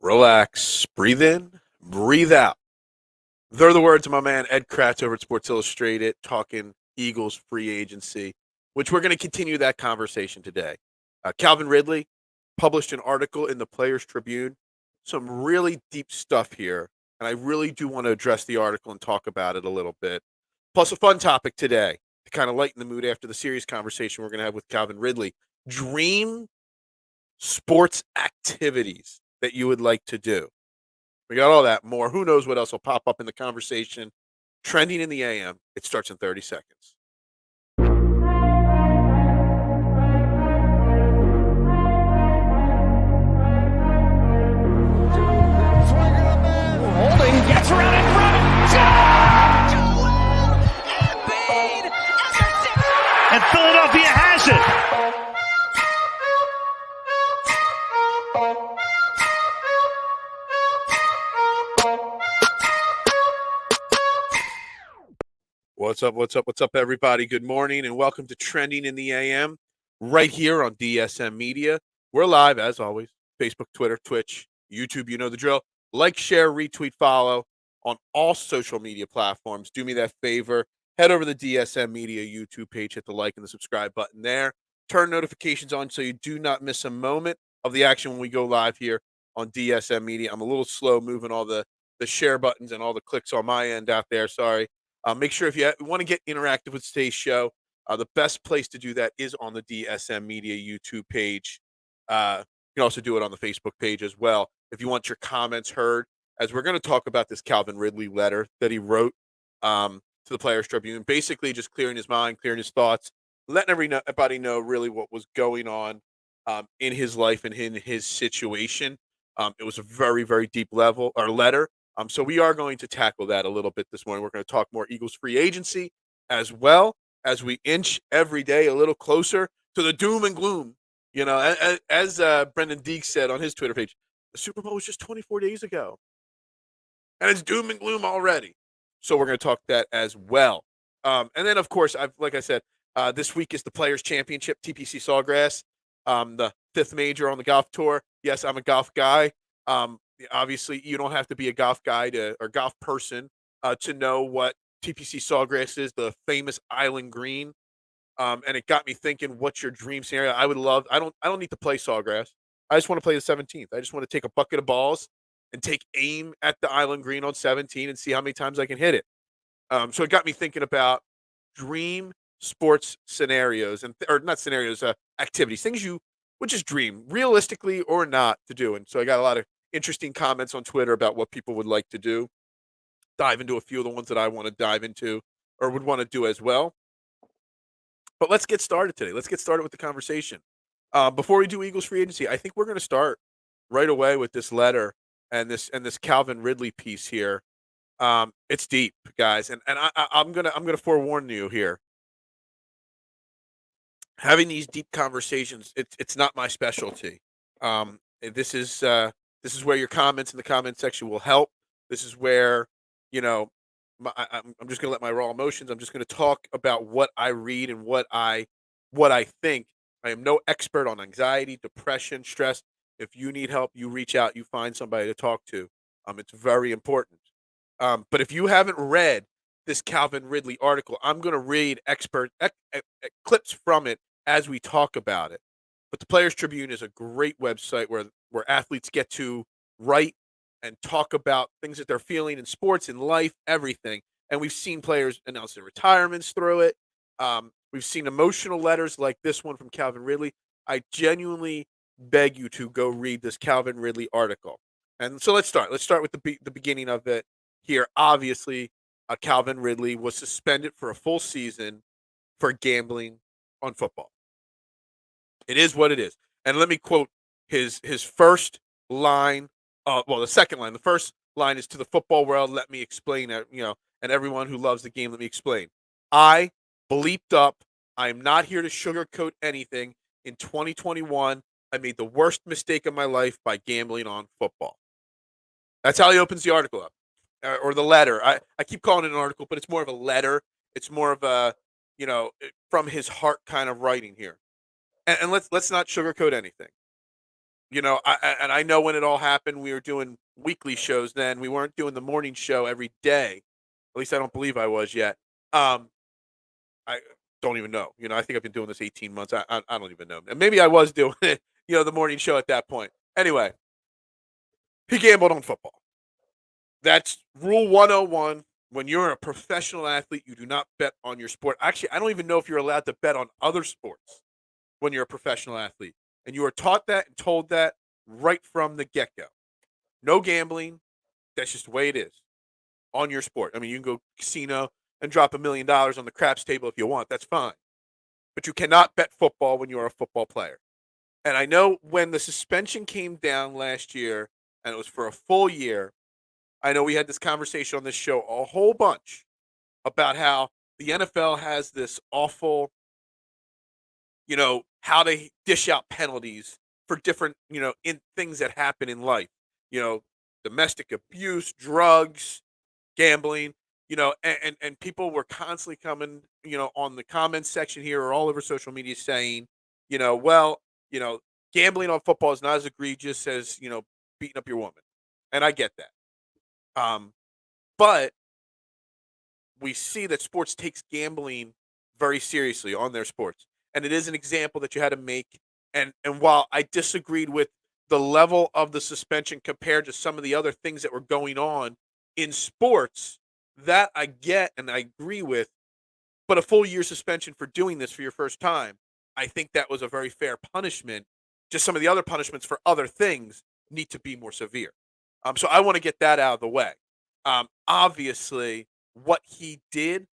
Relax, breathe in, breathe out. They're the words of my man Ed Kratz over at Sports Illustrated, talking Eagles free agency, which we're going to continue that conversation today. Calvin Ridley published an article in the Players Tribune, some really deep stuff here, and I really do want to address the article and talk about it a little bit. Plus, a fun topic today to kind of lighten the mood after the serious conversation we're going to have with Calvin Ridley. Dream sports activities that you would like to do. We got all that more. Who knows what else will pop up in the conversation? Trending in the AM. It starts in 30 seconds. Holding gets around in front. Joel Embiid and Philadelphia has it. What's up, everybody? Good morning and welcome to Trending in the AM right here on DSM Media. We're live, as always, Facebook, Twitter, Twitch, YouTube. You know the drill. Like, share, retweet, follow on all social media platforms. Do me that favor. Head over to the DSM Media YouTube page, hit the like and the subscribe button there. Turn notifications on so you do not miss a moment of the action when we go live here on DSM Media. I'm a little slow moving all the share buttons and all the clicks on my end out there. Sorry. Make sure if you want to get interactive with today's show, the best place to do that is on the DSM Media YouTube page. You can also do it on the Facebook page as well if you want your comments heard, as we're going to talk about this Calvin Ridley letter that he wrote to the Players Tribune, basically just clearing his mind, clearing his thoughts, letting everybody know really what was going on in his life and in his situation. It was a very, very deep letter. So we are going to tackle that a little bit this morning. We're going to talk more Eagles free agency as well as we inch every day a little closer to the doom and gloom. You know, as Brendan Deek said on his Twitter page, the Super Bowl was just 24 days ago, and it's doom and gloom already. So we're going to talk that as well. And then, of course, like I said, this week is the Players Championship, TPC Sawgrass, the fifth major on the golf tour. Yes, I'm a golf guy. Obviously, you don't have to be a golf guy or golf person to know what TPC Sawgrass is, the famous island green. And it got me thinking, what's your dream scenario? I would love. I don't need to play Sawgrass. I just want to play the 17th. I just want to take a bucket of balls and take aim at the island green on 17 and see how many times I can hit it. So it got me thinking about dream sports scenarios or not scenarios, activities, things you would just dream realistically or not to do. And so I got a lot of interesting comments on Twitter about what people would like to do. Dive into a few of the ones that I want to dive into or would want to do as well. But let's get started today. Let's get started with the conversation. Before we do Eagles free agency, I think we're going to start right away with this letter and this Calvin Ridley piece here. It's deep, guys, and I'm gonna forewarn you here. Having these deep conversations, it's not my specialty. This is where your comments in the comment section will help. This is where, you know, I'm just going to let my raw emotions. I'm just going to talk about what I read and what I think. I am no expert on anxiety, depression, stress. If you need help, you reach out, you find somebody to talk to. It's very important. But if you haven't read this Calvin Ridley article, I'm going to read clips from it as we talk about it. But the Players Tribune is a great website where athletes get to write and talk about things that they're feeling in sports, in life, everything. And we've seen players announce their retirements through it. We've seen emotional letters like this one from Calvin Ridley. I genuinely beg you to go read this Calvin Ridley article. And so let's start. Let's start with the beginning of it here. Obviously, Calvin Ridley was suspended for a full season for gambling on football. It is what it is. And let me quote his first line. The second line. The first line is, to the football world, let me explain it, and everyone who loves the game, let me explain. I bleeped up. I am not here to sugarcoat anything. In 2021, I made the worst mistake of my life by gambling on football. That's how he opens the article up, or the letter. I keep calling it an article, but it's more of a letter. It's more of a, from his heart kind of writing here. And let's not sugarcoat anything. And I know when it all happened, we were doing weekly shows then. We weren't doing the morning show every day. At least I don't believe I was yet. Um, I don't even know. I think I've been doing this 18 months. I don't even know. And maybe I was doing it, the morning show at that point. Anyway, he gambled on football. That's rule 101. When you're a professional athlete, you do not bet on your sport. Actually, I don't even know if you're allowed to bet on other sports when you're a professional athlete. And you are taught that and told that right from the get-go. No gambling. That's just the way it is on your sport. I mean, you can go casino and drop $1 million on the craps table if you want. That's fine. But you cannot bet football when you're a football player. And I know when the suspension came down last year, and it was for a full year, I know we had this conversation on this show a whole bunch about how the NFL has this awful, how they dish out penalties for different, in things that happen in life, domestic abuse, drugs, gambling, and people were constantly coming, on the comments section here or all over social media saying, well, gambling on football is not as egregious as, beating up your woman. And I get that. But we see that sports takes gambling very seriously on their sports. And it is an example that you had to make. And while I disagreed with the level of the suspension compared to some of the other things that were going on in sports, that I get and I agree with. But a full year suspension for doing this for your first time, I think that was a very fair punishment. Just some of the other punishments for other things need to be more severe. So I want to get that out of the way. Obviously, what he did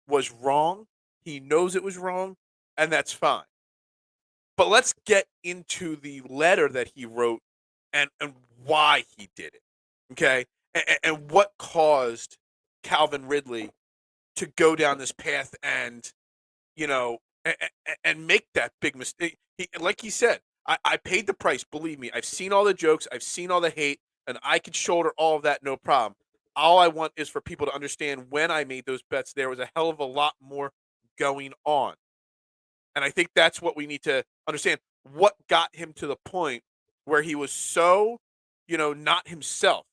was wrong. He knows it was wrong, and that's fine. But let's get into the letter that he wrote and why he did it, okay? And what caused Calvin Ridley to go down this path and, and make that big mistake. Like he said, I paid the price. Believe me, I've seen all the jokes. I've seen all the hate, and I could shoulder all of that, no problem. All I want is for people to understand when I made those bets, there was a hell of a lot more going on. And I think that's what we need to understand. What got him to the point where he was so, not himself.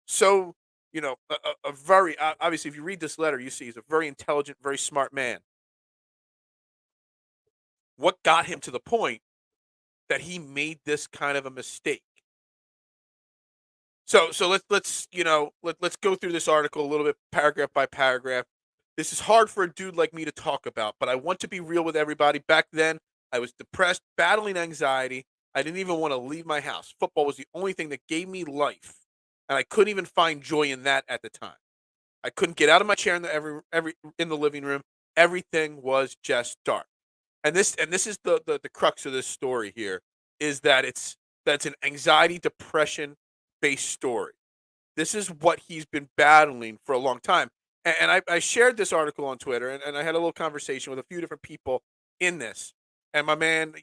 So, a very, obviously, if you read this letter, you see he's a very intelligent, very smart man. What got him to the point that he made this kind of a mistake? So let's go through this article a little bit, paragraph by paragraph. This is hard for a dude like me to talk about, but I want to be real with everybody. Back then, I was depressed, battling anxiety. I didn't even want to leave my house. Football was the only thing that gave me life, and I couldn't even find joy in that at the time. I couldn't get out of my chair in in the living room. Everything was just dark. And this is the crux of this story here is that that's an anxiety depression based story. This is what he's been battling for a long time. And I shared this article on Twitter, and I had a little conversation with a few different people in this. And my man,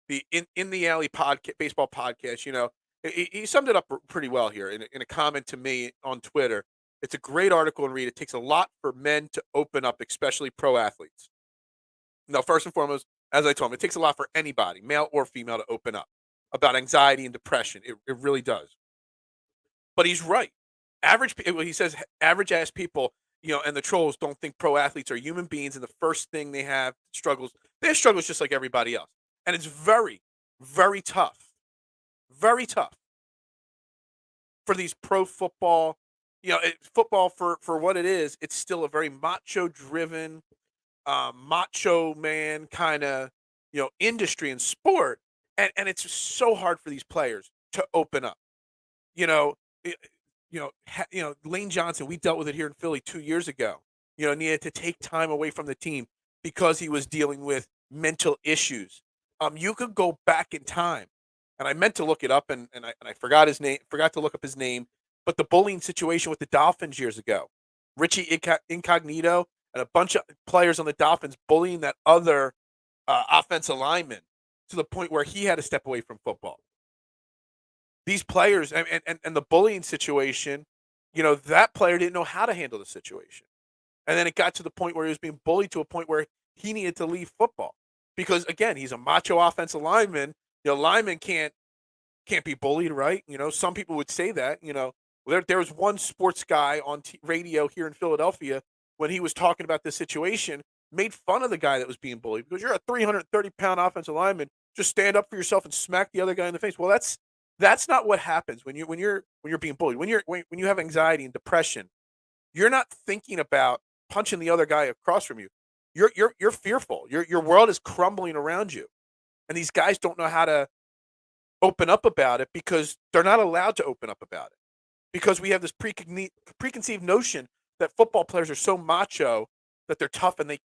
the in the alley podcast, baseball podcast, he summed it up pretty well here in a comment to me on Twitter. It's a great article and read. It takes a lot for men to open up, especially pro athletes. Now, first and foremost, as I told him, it takes a lot for anybody, male or female, to open up about anxiety and depression. It really does. But he's right. He says average ass people, and the trolls don't think pro athletes are human beings, and the first thing they have struggles. They have struggles just like everybody else, and it's very, very tough, very tough for these pro football. Football for what it is. It's still a very macho driven, macho man kind of industry and sport, and it's so hard for these players to open up. You know, it, Lane Johnson. We dealt with it here in Philly 2 years ago. Needed to take time away from the team because he was dealing with mental issues. You could go back in time, and I meant to look it up, and I forgot his name. Forgot to look up his name. But the bullying situation with the Dolphins years ago, Richie Incognito and a bunch of players on the Dolphins bullying that other offensive lineman to the point where he had to step away from football. These players and the bullying situation, that player didn't know how to handle the situation. And then it got to the point where he was being bullied to a point where he needed to leave football. Because, again, he's a macho offensive lineman. Linemen can't can't be bullied, right? Some people would say that. There was one sports guy on radio here in Philadelphia when he was talking about this situation, made fun of the guy that was being bullied because you're a 330-pound offensive lineman. Just stand up for yourself and smack the other guy in the face. Well, that's not what happens when you're being bullied. When you have anxiety and depression, you're not thinking about punching the other guy across from you. You're fearful. Your world is crumbling around you, and these guys don't know how to open up about it because they're not allowed to open up about it because we have this preconceived notion that football players are so macho that they're tough and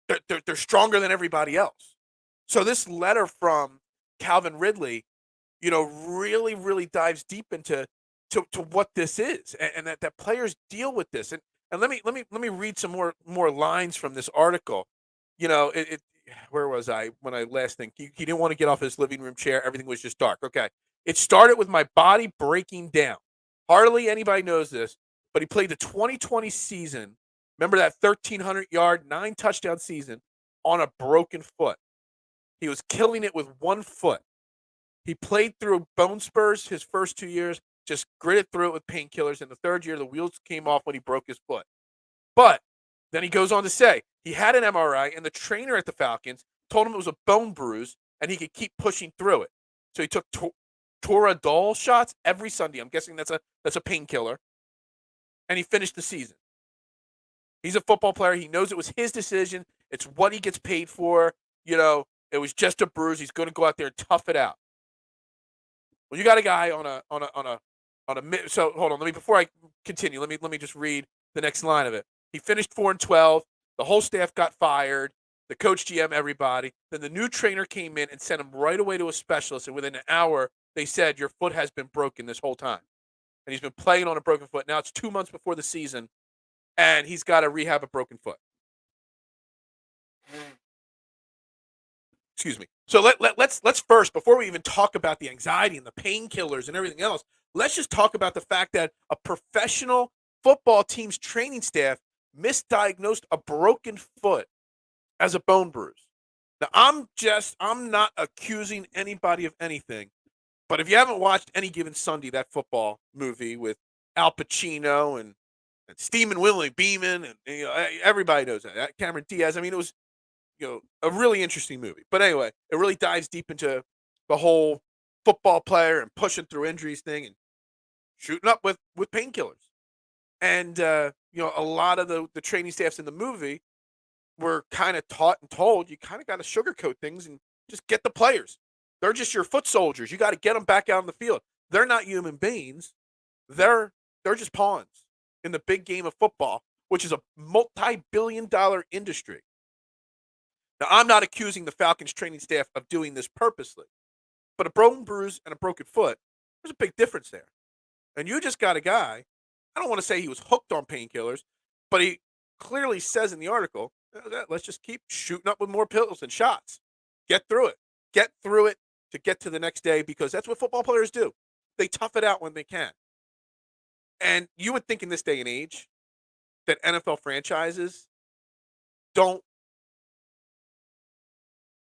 they're stronger than everybody else. So this letter from Calvin Ridley, really, really dives deep into what this is, and that players deal with this. And let me read some more lines from this article. Where was I when I last think he didn't want to get off his living room chair. Everything was just dark. Okay, it started with my body breaking down. Hardly anybody knows this, but he played the 2020 season. Remember that 1,300-yard, 9-touchdown season on a broken foot. He was killing it with one foot. He played through bone spurs his first 2 years, just gritted through it with painkillers. In the third year, the wheels came off when he broke his foot. But then he goes on to say he had an MRI, and the trainer at the Falcons told him it was a bone bruise and he could keep pushing through it. So he took Toradol shots every Sunday. I'm guessing that's a painkiller. And he finished the season. He's a football player. He knows it was his decision. It's what he gets paid for. It was just a bruise. He's going to go out there and tough it out. Well, you got a guy on a. So hold on. Before I continue, let me just read the next line of it. He finished 4-12. The whole staff got fired. The coach, GM, everybody. Then the new trainer came in and sent him right away to a specialist. And within an hour, they said your foot has been broken this whole time, and he's been playing on a broken foot. Now it's 2 months before the season, and he's got to rehab a broken foot. Excuse me. So let's first, before we even talk about the anxiety and the painkillers and everything else, let's just talk about the fact that a professional football team's training staff misdiagnosed a broken foot as a bone bruise. Now, I'm not accusing anybody of anything, but if you haven't watched Any Given Sunday, that football movie with Al Pacino and Stephen Willie Beeman, and everybody knows that. Cameron Diaz. I mean, it was a really interesting movie. But anyway, it really dives deep into the whole football player and pushing through injuries thing and shooting up with painkillers. And a lot of the training staffs in the movie were kind of taught and told you kind of got to sugarcoat things and just get the players. They're just your foot soldiers. You got to get them back out on the field. They're not human beings. They're just pawns in the big game of football, which is a multi-billion-dollar industry. Now, I'm not accusing the Falcons training staff of doing this purposely, but a bone bruise and a broken foot, there's a big difference there. And you just got a guy, I don't want to say he was hooked on painkillers, but he clearly says in the article, let's just keep shooting up with more pills and shots. Get through it. Get through it to get to the next day, because that's what football players do. They tough it out when they can. And you would think in this day and age that NFL franchises don't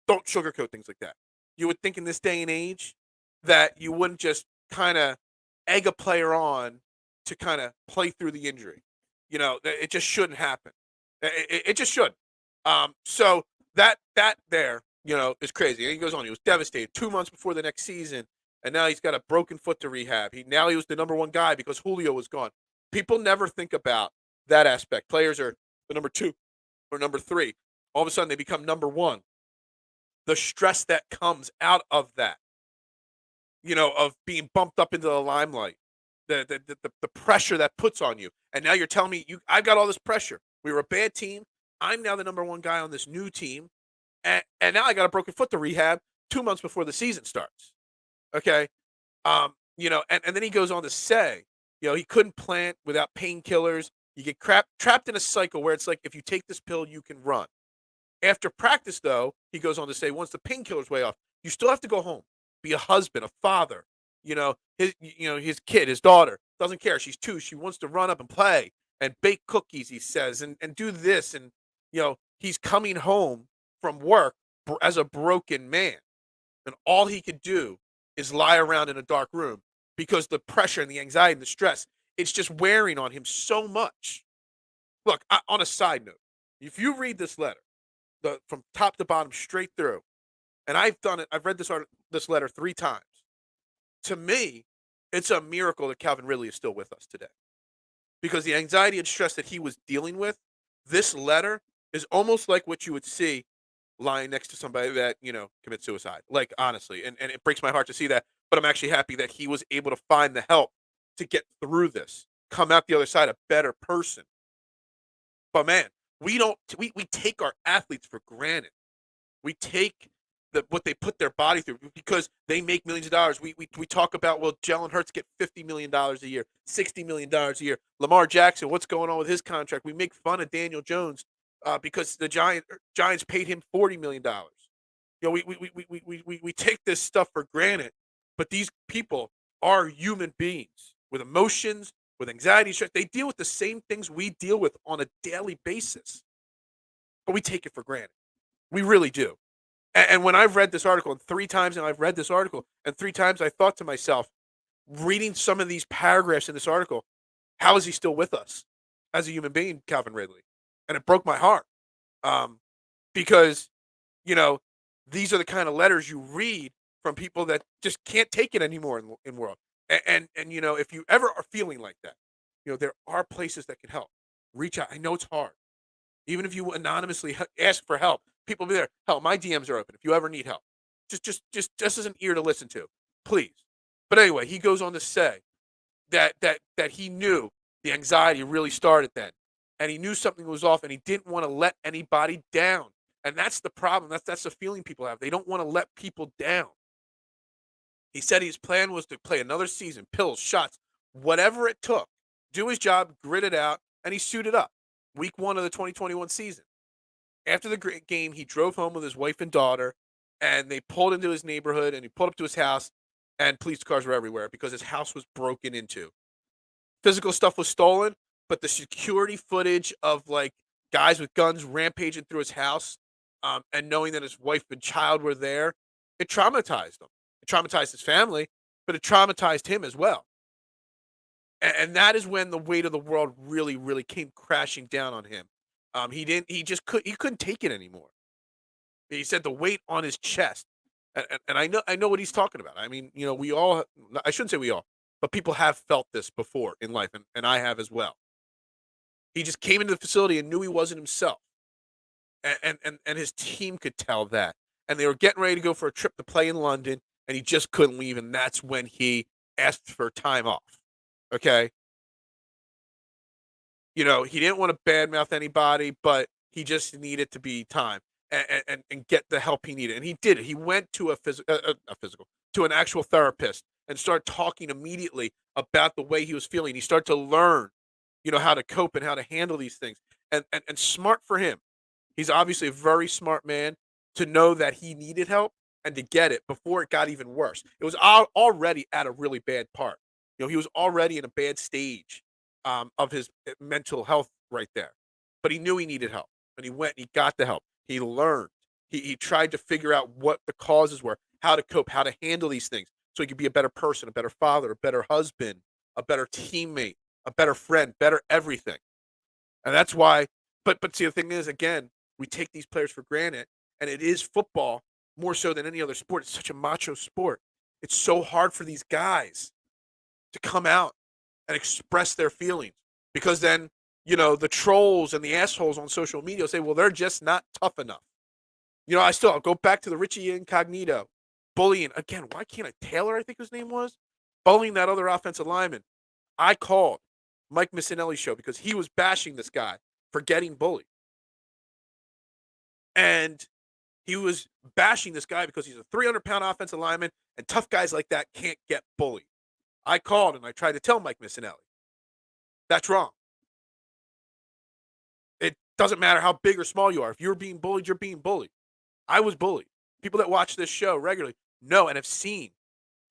sugarcoat things like that. You would think in this day and age that you wouldn't just kind of egg a player on to kind of play through the injury. It just shouldn't happen. It just shouldn't. So that there, is crazy. And he goes on. He was devastated 2 months before the next season, and now he's got a broken foot to rehab. He was the number one guy because Julio was gone. People never think about that aspect. Players are the number 2 or number 3. All of a sudden, they become number 1. The stress that comes out of that, of being bumped up into the limelight, the pressure that puts on you. And now you're telling me I've got all this pressure. We were a bad team. I'm now the number 1 guy on this new team. And now I got a broken foot to rehab 2 months before the season starts. Okay. And then he goes on to say, he couldn't plant without painkillers. You get trapped in a cycle where it's like, if you take this pill, you can run. After practice, though, he goes on to say, once the painkillers weigh off, you still have to go home, be a husband, a father. His kid, his daughter doesn't care. She's 2. She wants to run up and play and bake cookies, he says, and do this. And, he's coming home from work as a broken man. and all he could do is lie around in a dark room because the pressure and the anxiety and the stress, it's just wearing on him so much. Look, on a side note, if you read this letter, from top to bottom, straight through, and I've done it, I've read this letter 3 times. To me, it's a miracle that Calvin Ridley is still with us today. Because the anxiety and stress that he was dealing with, this letter is almost like what you would see lying next to somebody that, commits suicide. Like, honestly, and it breaks my heart to see that, but I'm actually happy that he was able to find the help to get through this, come out the other side a better person. But man, we take our athletes for granted. We take what they put their body through because they make millions of dollars. We talk about, well, Jalen Hurts get $50 million a year, $60 million a year. Lamar Jackson, what's going on with his contract? We make fun of Daniel Jones because the Giants paid him $40 million. We take this stuff for granted, but these people are human beings with emotions, with anxiety, stress. They deal with the same things we deal with on a daily basis, but we take it for granted. We really do. And when I've read this article, and 3 times now I've read this article, and 3 times I thought to myself, reading some of these paragraphs in this article, how is he still with us as a human being, Calvin Ridley? And it broke my heart because, these are the kind of letters you read from people that just can't take it anymore in the world. And if you ever are feeling like that, there are places that can help. Reach out. I know it's hard. Even if you anonymously ask for help, people will be there. Hell, my DMs are open if you ever need help. Just as an ear to listen to, please. But anyway, he goes on to say that he knew the anxiety really started then, and he knew something was off, and he didn't want to let anybody down. And that's the problem. That's the feeling people have. They don't want to let people down. He said his plan was to play another season, pills, shots, whatever it took, do his job, grit it out, and he suited up. Week 1 of the 2021 season. After the game, he drove home with his wife and daughter, and they pulled into his neighborhood, and he pulled up to his house, and police cars were everywhere because his house was broken into. Physical stuff was stolen, but the security footage of, guys with guns rampaging through his house, and knowing that his wife and child were there, it traumatized him. It traumatized his family, but it traumatized him as well. And that is when the weight of the world really, really came crashing down on him. He couldn't take it anymore. He said the weight on his chest. And I know what he's talking about. I mean, we all, I shouldn't say we all, but people have felt this before in life, and I have as well. He just came into the facility and knew he wasn't himself. And his team could tell that. And they were getting ready to go for a trip to play in London, and he just couldn't leave, and that's when he asked for time off. Okay? He didn't want to badmouth anybody, but he just needed to be time and get the help he needed. And he did it. He went to to an actual therapist and started talking immediately about the way he was feeling. He started to learn, how to cope and how to handle these things. And smart for him. He's obviously a very smart man to know that he needed help and to get it before it got even worse. It was already at a really bad part. He was already in a bad stage of his mental health right there. But he knew he needed help, and he went and he got the help. He learned. He tried to figure out what the causes were, how to cope, how to handle these things so he could be a better person, a better father, a better husband, a better teammate, a better friend, better everything. And that's why, but see, the thing is, again, we take these players for granted, and it is football more so than any other sport. It's such a macho sport. It's so hard for these guys to come out and express their feelings because then, the trolls and the assholes on social media say, well, they're just not tough enough. I'll go back to the Richie Incognito bullying. Again, why can't Taylor, I think his name was, bullying that other offensive lineman. I called Mike Missinelli's show because he was bashing this guy for getting bullied. And he was bashing this guy because he's a 300-pound offensive lineman, and tough guys like that can't get bullied. I called and I tried to tell Mike Missinelli, that's wrong. It doesn't matter how big or small you are. If you're being bullied, you're being bullied. I was bullied. People that watch this show regularly know and have seen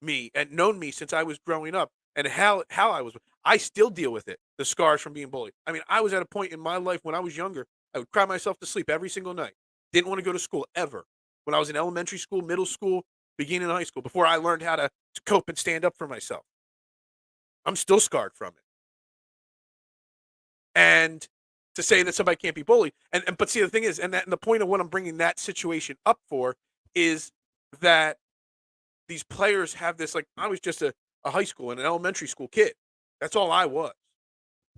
me and known me since I was growing up and how I was. I still deal with it, the scars from being bullied. I mean, I was at a point in my life when I was younger, I would cry myself to sleep every single night. Didn't want to go to school ever. When I was in elementary school, middle school, beginning of high school, before I learned how to cope and stand up for myself. I'm still scarred from it. And to say that somebody can't be bullied, but see, the thing is, and the point of what I'm bringing that situation up for is that these players have this, like, I was just a high school and an elementary school kid. That's all I was.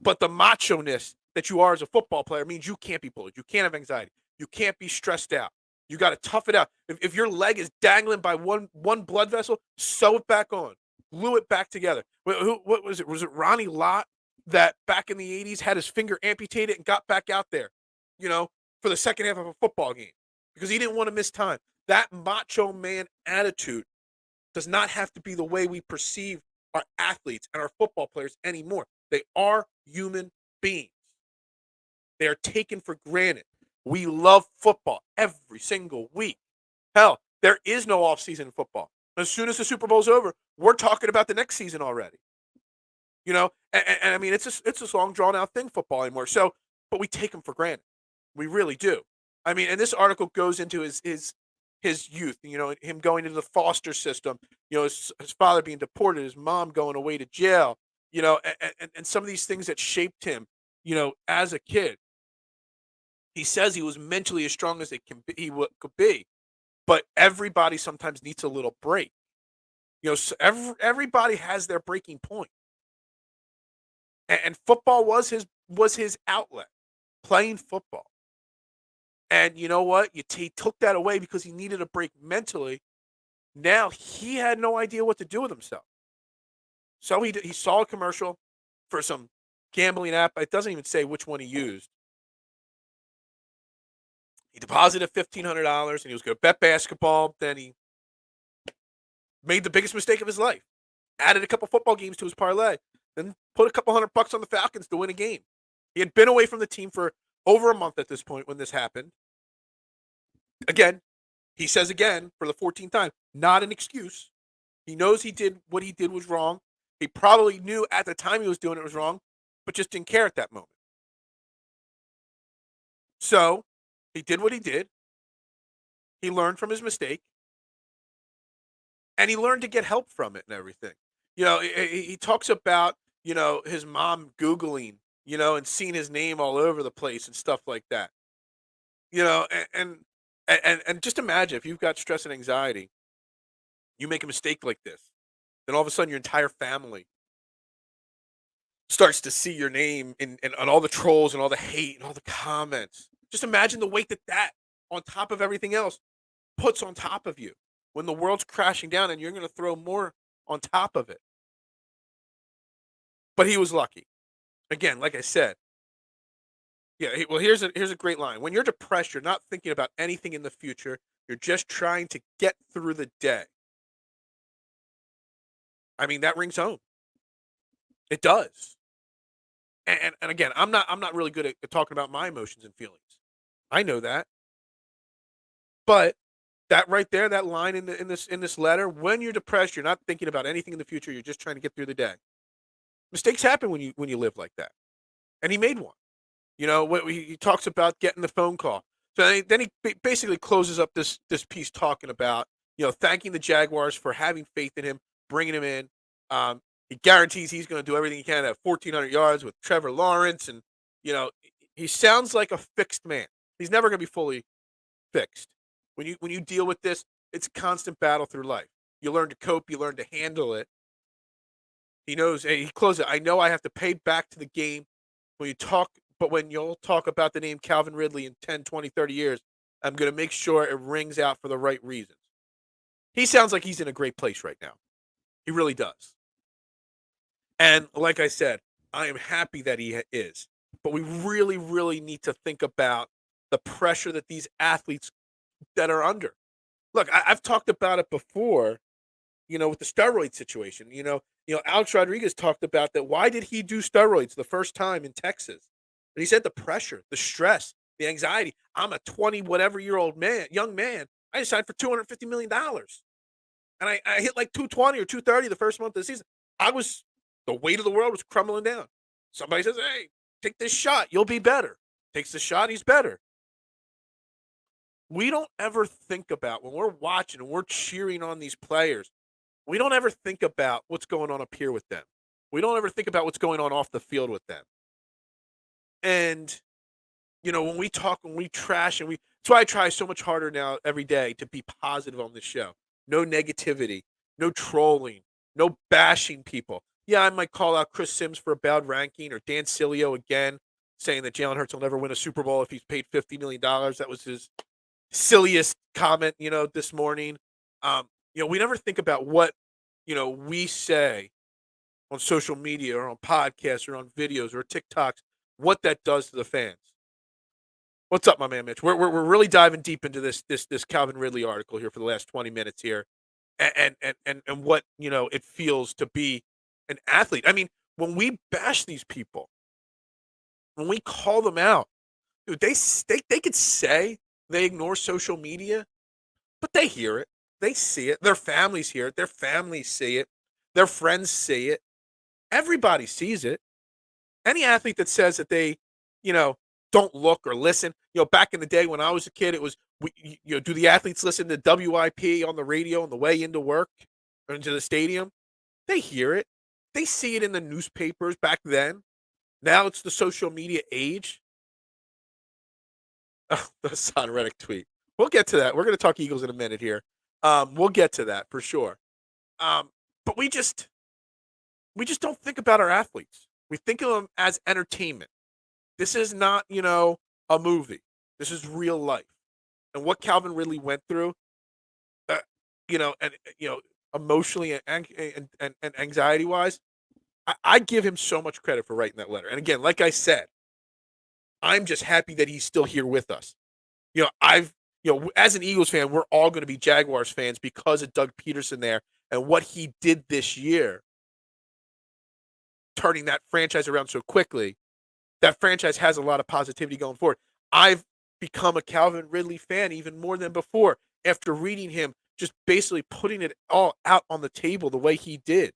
But the macho-ness that you are as a football player means you can't be bullied. You can't have anxiety. You can't be stressed out. You got to tough it out. If your leg is dangling by one blood vessel, sew it back on. Glue it back together. What was it? Was it Ronnie Lott that back in the 80s had his finger amputated and got back out there, for the second half of a football game because he didn't want to miss time? That macho man attitude does not have to be the way we perceive our athletes and our football players anymore. They are human beings. They are taken for granted. We love football every single week. Hell, there is no off-season football. As soon as the Super Bowl's over, we're talking about the next season already. And I mean, it's a long, drawn-out thing, football anymore. So, but we take them for granted. We really do. I mean, and this article goes into his youth, him going into the foster system, his father being deported, his mom going away to jail, and some of these things that shaped him, as a kid. He says he was mentally as strong as could be, but everybody sometimes needs a little break. So everybody has their breaking point, and football was his outlet, playing football. And you know what? He took that away because he needed a break mentally. Now he had no idea what to do with himself. So he saw a commercial for some gambling app. It doesn't even say which one he used. He deposited $1,500 and he was going to bet basketball. Then he made the biggest mistake of his life. Added a couple football games to his parlay. Then put a couple $100 on the Falcons to win a game. He had been away from the team for over a month at this point when this happened. Again, he says again for the 14th time, not an excuse. He knows what he did was wrong. He probably knew at the time he was doing it was wrong, but just didn't care at that moment. So he did what he did. He learned from his mistake. And he learned to get help from it and everything. He talks about, his mom Googling, and seeing his name all over the place and stuff like that. And just imagine if you've got stress and anxiety, you make a mistake like this, then all of a sudden your entire family starts to see your name and all the trolls and all the hate and all the comments. Just imagine the weight that on top of everything else puts on top of you when the world's crashing down and you're going to throw more on top of it. But he was lucky. Again, like I said, well, here's a great line. When you're depressed, you're not thinking about anything in the future. You're just trying to get through the day. I mean, that rings home. It does. And again, I'm not really good at talking about my emotions and feelings. I know that. But that right there, that line in this letter, when you're depressed, you're not thinking about anything in the future. You're just trying to get through the day. Mistakes happen when you live like that. And he made one. He talks about getting the phone call. So then he basically closes up this piece talking about, thanking the Jaguars for having faith in him, bringing him in. He guarantees he's going to do everything he can at 1,400 yards with Trevor Lawrence. And, he sounds like a fixed man. He's never going to be fully fixed. When you deal with this, it's a constant battle through life. You learn to cope. You learn to handle it. He knows, he closes it. I know I have to pay back to the game but when you'll talk about the name Calvin Ridley in 10, 20, 30 years, I'm going to make sure it rings out for the right reasons. He sounds like he's in a great place right now. He really does. And like I said, I am happy that he is. But we really, really need to think about the pressure that these athletes that are under. Look, I've talked about it before, with the steroid situation. Alex Rodriguez talked about that. Why did he do steroids the first time in Texas? And he said the pressure, the stress, the anxiety. I'm a 20-whatever-year-old young man. I just signed for $250 million. And I hit like 220 or 230 the first month of the season. The weight of the world was crumbling down. Somebody says, hey, take this shot. You'll be better. Takes the shot. He's better. we don't ever think about when we're watching and we're cheering on these players, we don't ever think about what's going on up here with them. We don't ever think about what's going on off the field with them. And, when we talk, when we trash, that's why I try so much harder now every day to be positive on this show. No negativity, no trolling, no bashing people. Yeah, I might call out Chris Sims for a bad ranking or Dan Sileo again, saying that Jalen Hurts will never win a Super Bowl if he's paid $50 million. That was his silliest comment, this morning. We never think about what, we say on social media or on podcasts or on videos or TikToks, what that does to the fans. What's up, my man Mitch? We're really diving deep into this Calvin Ridley article here for the last 20 minutes here, and what it feels to be an athlete. I mean, when we bash these people, when we call them out, dude, they could say they ignore social media, but they hear it, they see it, their families hear it, their families see it, their friends see it, everybody sees it. Any athlete that says that they, don't look or listen, back in the day when I was a kid, it was, do the athletes listen to WIP on the radio on the way into work or into the stadium? They hear it. They see it in the newspapers back then. Now it's the social media age. Oh, the Son Reddick tweet. We'll get to that. We're going to talk Eagles in a minute here. We'll get to that for sure. But we just don't think about our athletes. We think of them as entertainment. This is not, a movie. This is real life. And what Calvin Ridley went through, emotionally and anxiety wise, I give him so much credit for writing that letter. And again, like I said, I'm just happy that he's still here with us. As an Eagles fan, we're all going to be Jaguars fans because of Doug Peterson there and what he did this year, turning that franchise around so quickly. That franchise has a lot of positivity going forward. I've become a Calvin Ridley fan even more than before after reading him just basically putting it all out on the table the way he did.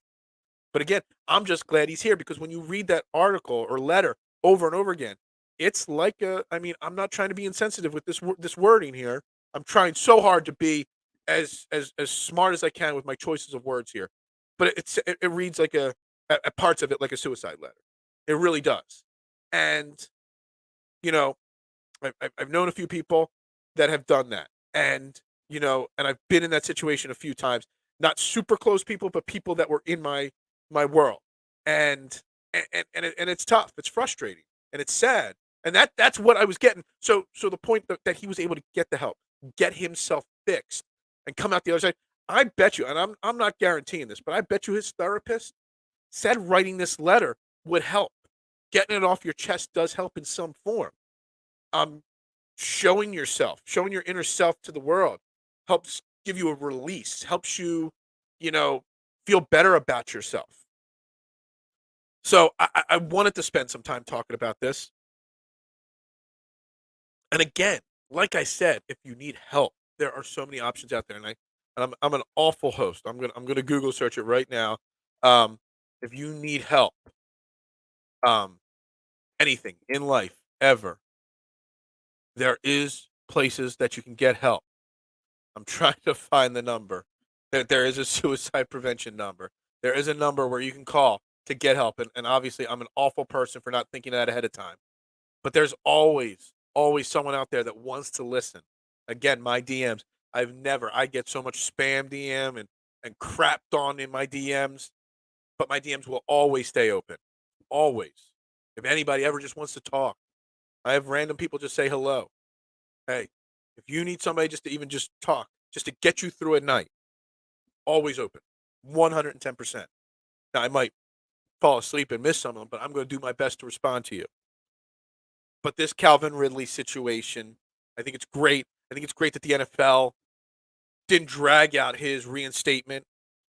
But again, I'm just glad he's here because when you read that article or letter over and over again, it's like I'm not trying to be insensitive with this wording here. I'm trying so hard to be as smart as I can with my choices of words here. But it reads like at parts of it like a suicide letter. It really does. And I've known a few people that have done that, and I've been in that situation a few times. Not super close people, but people that were in my world, and it's tough. It's frustrating, and it's sad, and that's what I was getting. So the point that he was able to get the help, get himself fixed, and come out the other side. I bet you, and I'm not guaranteeing this, but I bet you his therapist said writing this letter would help. Getting it off your chest does help in some form. Showing yourself, showing your inner self to the world helps give you a release, helps you, feel better about yourself. So I wanted to spend some time talking about this. And again, like I said, if you need help, there are so many options out there. And I'm an awful host. I'm gonna Google search it right now. If you need help, anything in life ever, there is places that you can get help. I'm trying to find the number. There is a suicide prevention number. There is a number where you can call to get help. And obviously, I'm an awful person for not thinking that ahead of time. But there's always someone out there that wants to listen. Again, my DMs. I get so much spam DM and crapped on in my DMs, but my DMs will always stay open. Always. If anybody ever just wants to talk, I have random people just say hello. Hey, if you need somebody just to even just talk, just to get you through a night, always open. 110%. Now, I might fall asleep and miss some of them, but I'm going to do my best to respond to you. But this Calvin Ridley situation, I think it's great. I think it's great that the NFL didn't drag out his reinstatement.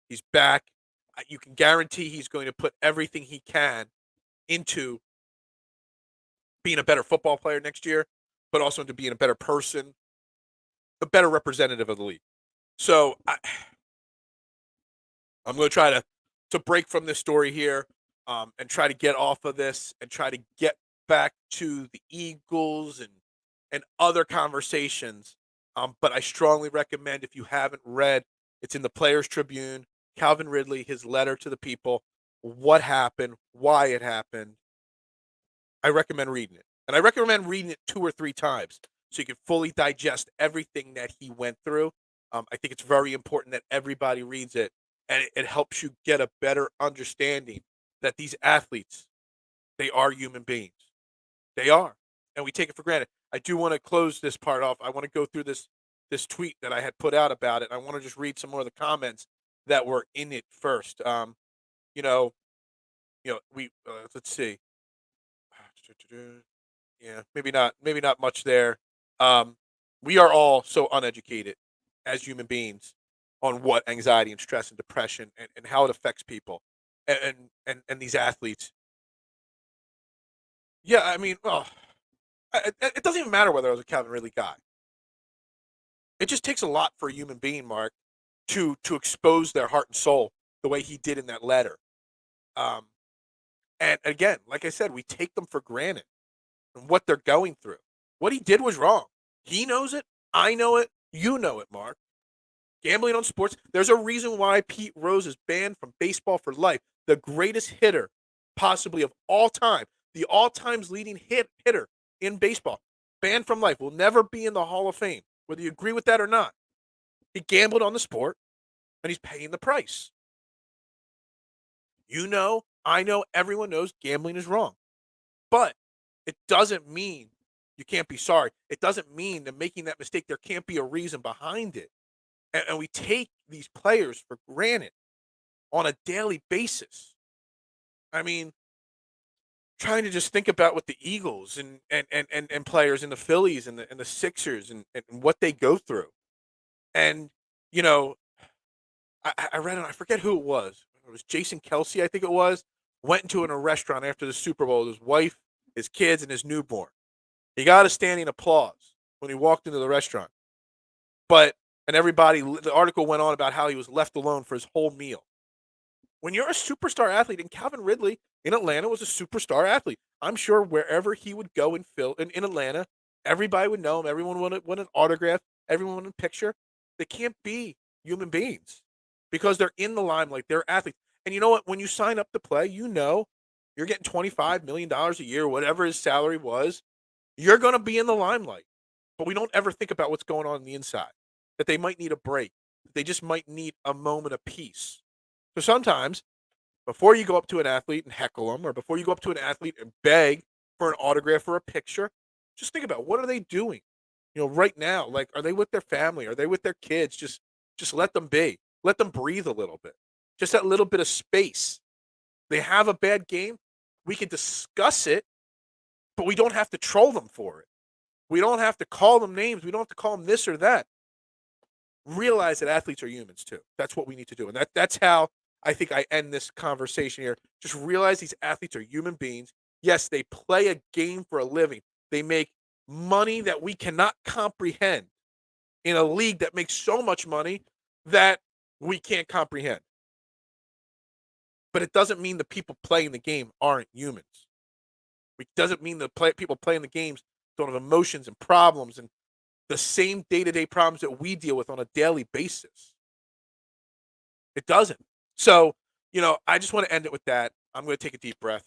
He's back. You can guarantee he's going to put everything he can into being a better football player next year, but also into being a better person, a better representative of the league. So I'm going to try to break from this story here and try to get off of this and try to get back to the Eagles and other conversations But I strongly recommend, if you haven't read, it's in the Players Tribune, Calvin Ridley, his letter to the people, what happened, why it happened. I recommend reading it. And I recommend reading it 2 or 3 times so you can fully digest everything that he went through. I think it's very important that everybody reads it, and it helps you get a better understanding that these athletes, they are human beings. They are. And we take it for granted. I do want to close this part off. I want to go through this tweet that I had put out about it. I want to just read some more of the comments that were in it first. You know, we let's see. Yeah, maybe not much there. We are all so uneducated as human beings on what anxiety and stress and depression and how it affects people and these athletes. Yeah, I mean, well, it doesn't even matter whether I was a Calvin Ridley guy. It just takes a lot for a human being, Mark, to expose their heart and soul the way he did in that letter. Um, and again, like I said, we take them for granted and what they're going through. What he did was wrong. He knows it. I know it. You know it, Mark. Gambling on sports. There's a reason why Pete Rose is banned from baseball for life. The greatest hitter, possibly of all time, the all-times leading hitter in baseball, banned from life. Will never be in the Hall of Fame, whether you agree with that or not. He gambled on the sport, and he's paying the price. You know, I know, everyone knows gambling is wrong. But it doesn't mean you can't be sorry. It doesn't mean that making that mistake, there can't be a reason behind it. And we take these players for granted on a daily basis. I mean, trying to just think about what the Eagles and players in the Phillies and the Sixers and what they go through. And, you know, I read it, I forget who it was. It was Jason Kelsey, I think it was, went into a restaurant after the Super Bowl with his wife, his kids, and his newborn. He got a standing applause when he walked into the restaurant. And everybody, the article went on about how he was left alone for his whole meal. When you're a superstar athlete, and Calvin Ridley in Atlanta was a superstar athlete, I'm sure wherever he would go in Atlanta, everybody would know him. Everyone would an autograph. Everyone would a picture. They can't be human beings because they're in the limelight. They're athletes. And you know what? When you sign up to play, you know you're getting $25 million a year, whatever his salary was. You're going to be in the limelight. But we don't ever think about what's going on the inside, that they might need a break. They just might need a moment of peace. So sometimes, before you go up to an athlete and heckle them, or before you go up to an athlete and beg for an autograph or a picture, just think about, what are they doing? You know, right now, like, are they with their family? Are they with their kids? Just let them be. Let them breathe a little bit. Just that little bit of space. They have a bad game. We can discuss it, but we don't have to troll them for it. We don't have to call them names. We don't have to call them this or that. Realize that athletes are humans too. That's what we need to do. And that's how I think I end this conversation here. Just realize these athletes are human beings. Yes, they play a game for a living. They make money that we cannot comprehend in a league that makes so much money that we can't comprehend. But it doesn't mean the people playing the game aren't humans. It doesn't mean the people playing the games don't have emotions and problems and the same day-to-day problems that we deal with on a daily basis. It doesn't. So, you know, I just want to end it with that. I'm going to take a deep breath.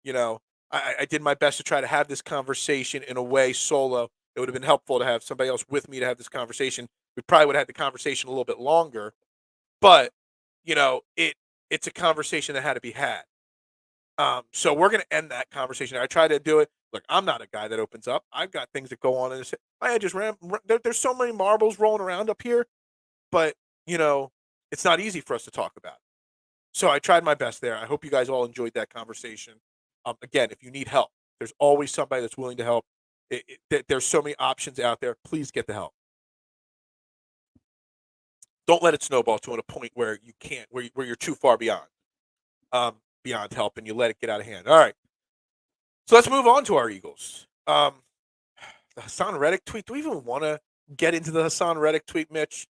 You know, I did my best to try to have this conversation in a way solo. It would have been helpful to have somebody else with me to have this conversation. We probably would have had the conversation a little bit longer. But, you know, it's a conversation that had to be had. So we're going to end that conversation. I try to do it. Look, I'm not a guy that opens up. I've got things that go on in this. I just there's so many marbles rolling around up here, but you know, it's not easy for us to talk about. So I tried my best there. I hope you guys all enjoyed that conversation. Again, if you need help, there's always somebody that's willing to help. There's so many options out there. Please get the help. Don't let it snowball to a point where you can't, where you're too far beyond help and you let it get out of hand. All right. So let's move on to our Eagles. The Hassan Reddick tweet. Do we even want to get into the Hassan Reddick tweet, Mitch?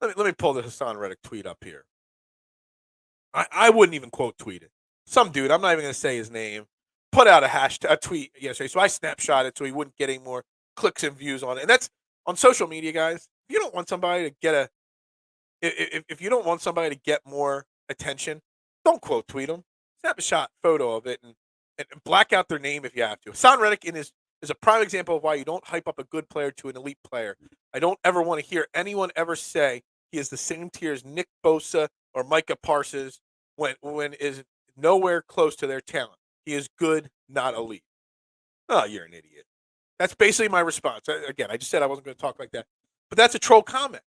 Let me pull the Hassan Reddick tweet up here. I wouldn't even quote tweet it. Some dude, I'm not even going to say his name, put out a tweet yesterday. So I snapshot it so he wouldn't get any more clicks and views on it. And that's on social media, guys, if you don't want somebody to get if you don't want somebody to get more attention, don't quote tweet them. Snap a shot photo of it and black out their name if you have to. Hassan Reddick is a prime example of why you don't hype up a good player to an elite player. I don't ever want to hear anyone ever say he is the same tier as Nick Bosa or Micah Parsons when is nowhere close to their talent. He is good, not elite. Oh, you're an idiot. That's basically my response. Again, I just said I wasn't going to talk like that. But that's a troll comment.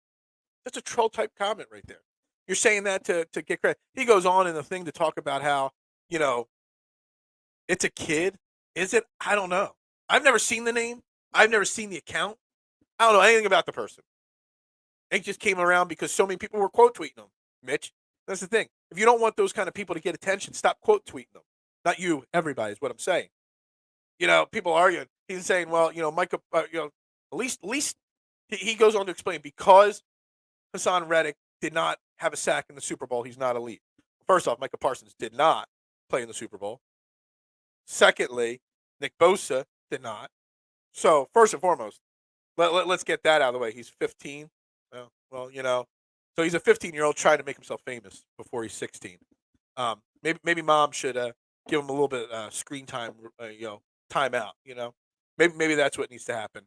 That's a troll type comment right there. You're saying that to get credit. He goes on in the thing to talk about how, it's a kid. Is it? I don't know. I've never seen the name. I've never seen the account. I don't know anything about the person. It just came around because so many people were quote tweeting them, Mitch. That's the thing. If you don't want those kind of people to get attention, stop quote tweeting them. Not you, everybody is what I'm saying. People arguing. He's saying, well, Micah, at least he goes on to explain because Hassan Reddick did not have a sack in the Super Bowl, he's not elite. First off, Micah Parsons did not play in the Super Bowl. Secondly, Nick Bosa did not. So first and foremost, let's get that out of the way. He's 15. So he's a 15-year-old trying to make himself famous before he's 16. Maybe mom should give him a little bit screen time, time out. Maybe that's what needs to happen.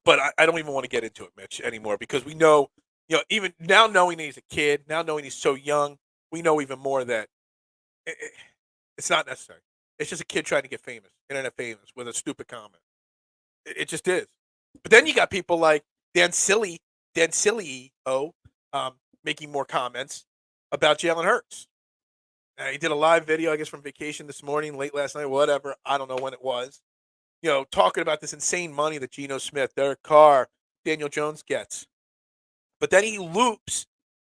But I don't even want to get into it, Mitch, anymore because we know, even now knowing he's a kid, now knowing he's so young, we know even more that it's not necessary. It's just a kid trying to get famous, internet famous, with a stupid comment. It just is. But then you got people like Dan Silly, making more comments about Jalen Hurts. He did a live video, I guess, from vacation this morning, late last night, whatever. I don't know when it was. Talking about this insane money that Geno Smith, Derek Carr, Daniel Jones gets. But then he loops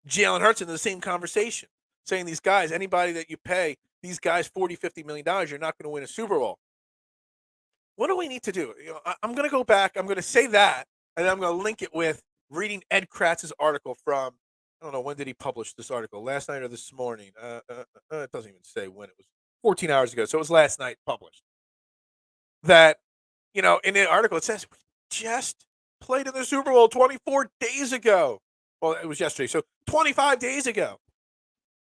Jalen Hurts into the same conversation, saying these guys, anybody that you pay, these guys $40, $50 million, you're not going to win a Super Bowl. What do we need to do? I'm going to go back. I'm going to say that, and then I'm going to link it with reading Ed Kratz's article from, I don't know, when did he publish this article? Last night or this morning? It doesn't even say when. It was 14 hours ago, so it was last night published. That, in the article, it says, we just played in the Super Bowl 24 days ago. Well, it was yesterday, so 25 days ago.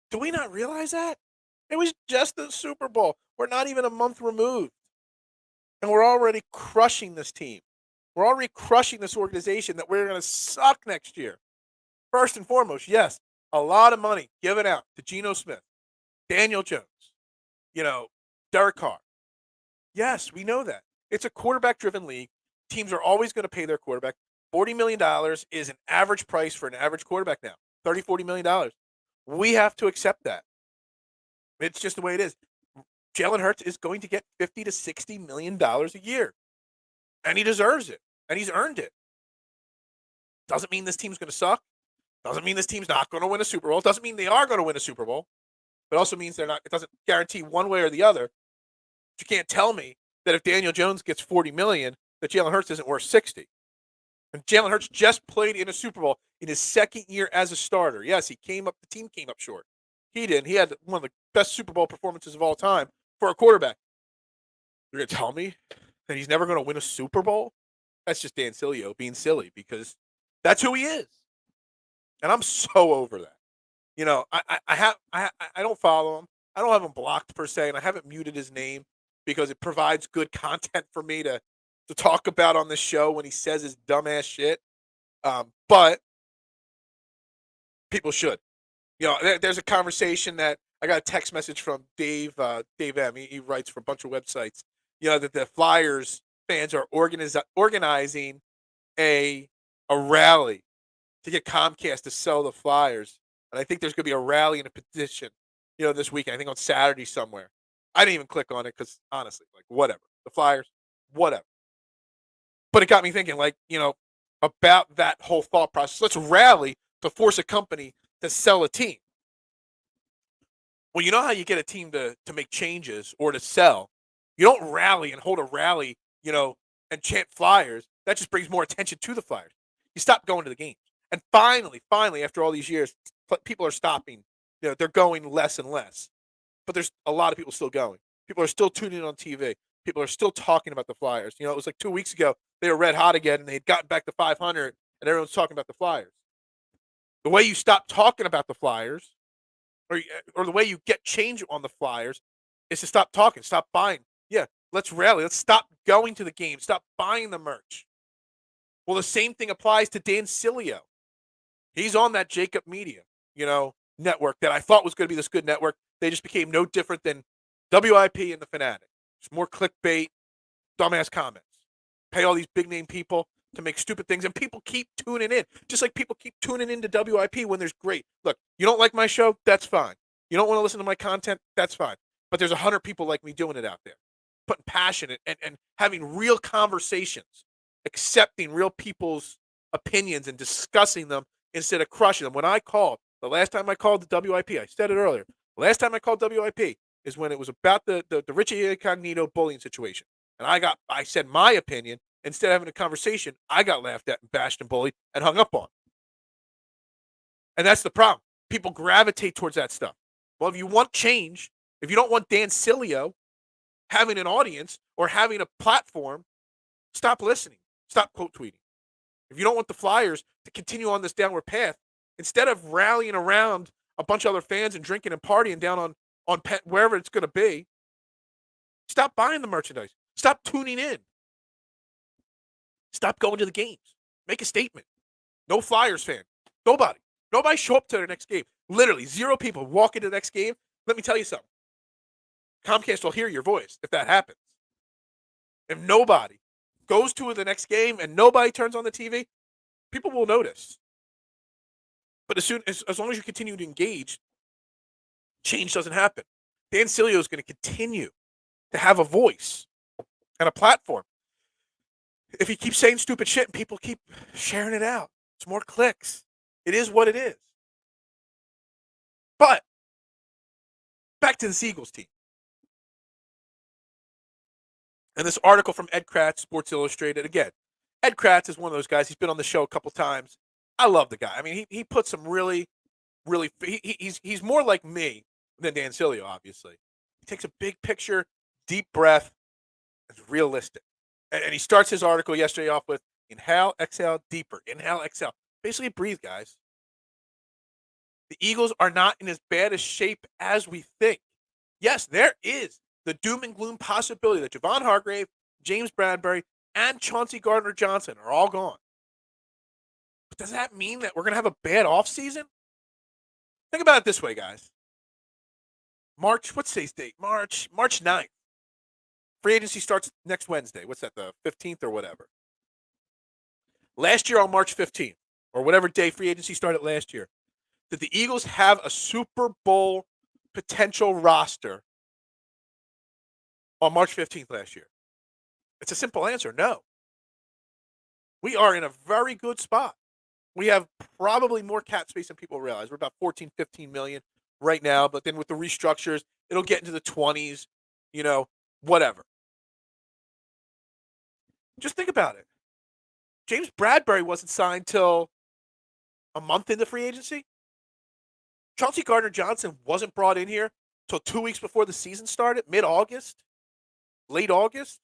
Do we not realize that? It was just the Super Bowl. We're not even a month removed. And we're already crushing this team. We're already crushing this organization that we're going to suck next year. First and foremost, yes, a lot of money given out to Geno Smith, Daniel Jones, Derek Carr. Yes, we know that. It's a quarterback-driven league. Teams are always going to pay their quarterback. $40 million is an average price for an average quarterback now. $30, $40 million. We have to accept that. It's just the way it is. Jalen Hurts is going to get $50 to $60 million a year. And he deserves it. And he's earned it. Doesn't mean this team's going to suck. Doesn't mean this team's not going to win a Super Bowl. Doesn't mean they are going to win a Super Bowl. It also means they're not. It doesn't guarantee one way or the other. But you can't tell me that if Daniel Jones gets $40 million, that Jalen Hurts isn't worth $60. And Jalen Hurts just played in a Super Bowl in his second year as a starter. Yes, the team came up short. He didn't. He had one of the best Super Bowl performances of all time for a quarterback. You're going to tell me that he's never going to win a Super Bowl? That's just Dan Silio being silly because that's who he is. And I'm so over that. I don't follow him. I don't have him blocked per se, and I haven't muted his name because it provides good content for me to talk about on this show when he says his dumbass shit. But people should. There's a conversation that I got a text message from Dave M. He writes for a bunch of websites. That the Flyers fans are organizing a rally to get Comcast to sell the Flyers. And I think there's going to be a rally and a petition, this weekend. I think on Saturday somewhere. I didn't even click on it because, honestly, whatever. The Flyers, whatever. But it got me thinking, about that whole thought process. Let's rally to force a company to sell a team. Well, you know how you get a team to make changes or to sell? You don't rally and hold a rally, and chant Flyers. That just brings more attention to the Flyers. You stop going to the games. And finally, after all these years, people are stopping. They're going less and less. But there's a lot of people still going. People are still tuning in on TV. people are still talking about the Flyers. It was like 2 weeks ago they were red hot again and they'd gotten back to 500 and everyone's talking about the Flyers. The way you stop talking about the Flyers or the way you get change on the Flyers is to stop talking, stop buying. Yeah, let's rally. Let's stop going to the game. Stop buying the merch. Well, the same thing applies to Dan Sileo. He's on that Jacob Media, network that I thought was going to be this good network. They just became no different than WIP and the Fanatic. It's more clickbait, dumbass comments. Pay all these big name people to make stupid things, and people keep tuning in. Just like people keep tuning into WIP when there's great. Look, you don't like my show? That's fine. You don't want to listen to my content? That's fine. But there's 100 people like me doing it out there, putting passion and having real conversations, accepting real people's opinions and discussing them instead of crushing them. The last time I called the WIP, I said it earlier, the last time I called WIP is when it was about the Richie Incognito bullying situation. And I said my opinion. Instead of having a conversation, I got laughed at and bashed and bullied and hung up on. And that's the problem. People gravitate towards that stuff. Well, if you want change, if you don't want Dan Sileo having an audience or having a platform, stop listening. Stop quote tweeting. If you don't want the Flyers to continue on this downward path, instead of rallying around a bunch of other fans and drinking and partying down on wherever it's going to be, stop buying the merchandise. Stop tuning in. Stop going to the games. Make a statement. No Flyers fan. Nobody. Nobody show up to their next game. Literally, 0 people walk into the next game. Let me tell you something. Comcast will hear your voice if that happens. If nobody goes to the next game and nobody turns on the TV, people will notice. But as long as you continue to engage, change doesn't happen. Dan Sileo is going to continue to have a voice and a platform. If he keeps saying stupid shit and people keep sharing it out, it's more clicks. It is what it is. But back to the Eagles team. And this article from Ed Kratz, Sports Illustrated. Again, Ed Kratz is one of those guys. He's been on the show a couple times. I love the guy. I mean, he puts some really, really. He's more like me than Dan Sileo, obviously. He takes a big picture, deep breath. It's realistic. And he starts his article yesterday off with inhale, exhale, deeper. Inhale, exhale. Basically, breathe, guys. The Eagles are not in as bad a shape as we think. Yes, there is the doom and gloom possibility that Javon Hargrave, James Bradbury, and Chauncey Gardner-Johnson are all gone. But does that mean that we're going to have a bad offseason? Think about it this way, guys. What's today's date? March 9th. Free agency starts next Wednesday. What's that, the 15th or whatever? Last year on March 15th, or whatever day free agency started last year, did the Eagles have a Super Bowl potential roster on March 15th last year? It's a simple answer, no. We are in a very good spot. We have probably more cap space than people realize. We're about 14, 15 million right now, but then with the restructures, it'll get into the 20s, whatever. Just think about it. James Bradbury wasn't signed till a month into free agency. Chauncey Gardner-Johnson wasn't brought in here till 2 weeks before the season started, mid-August, late August.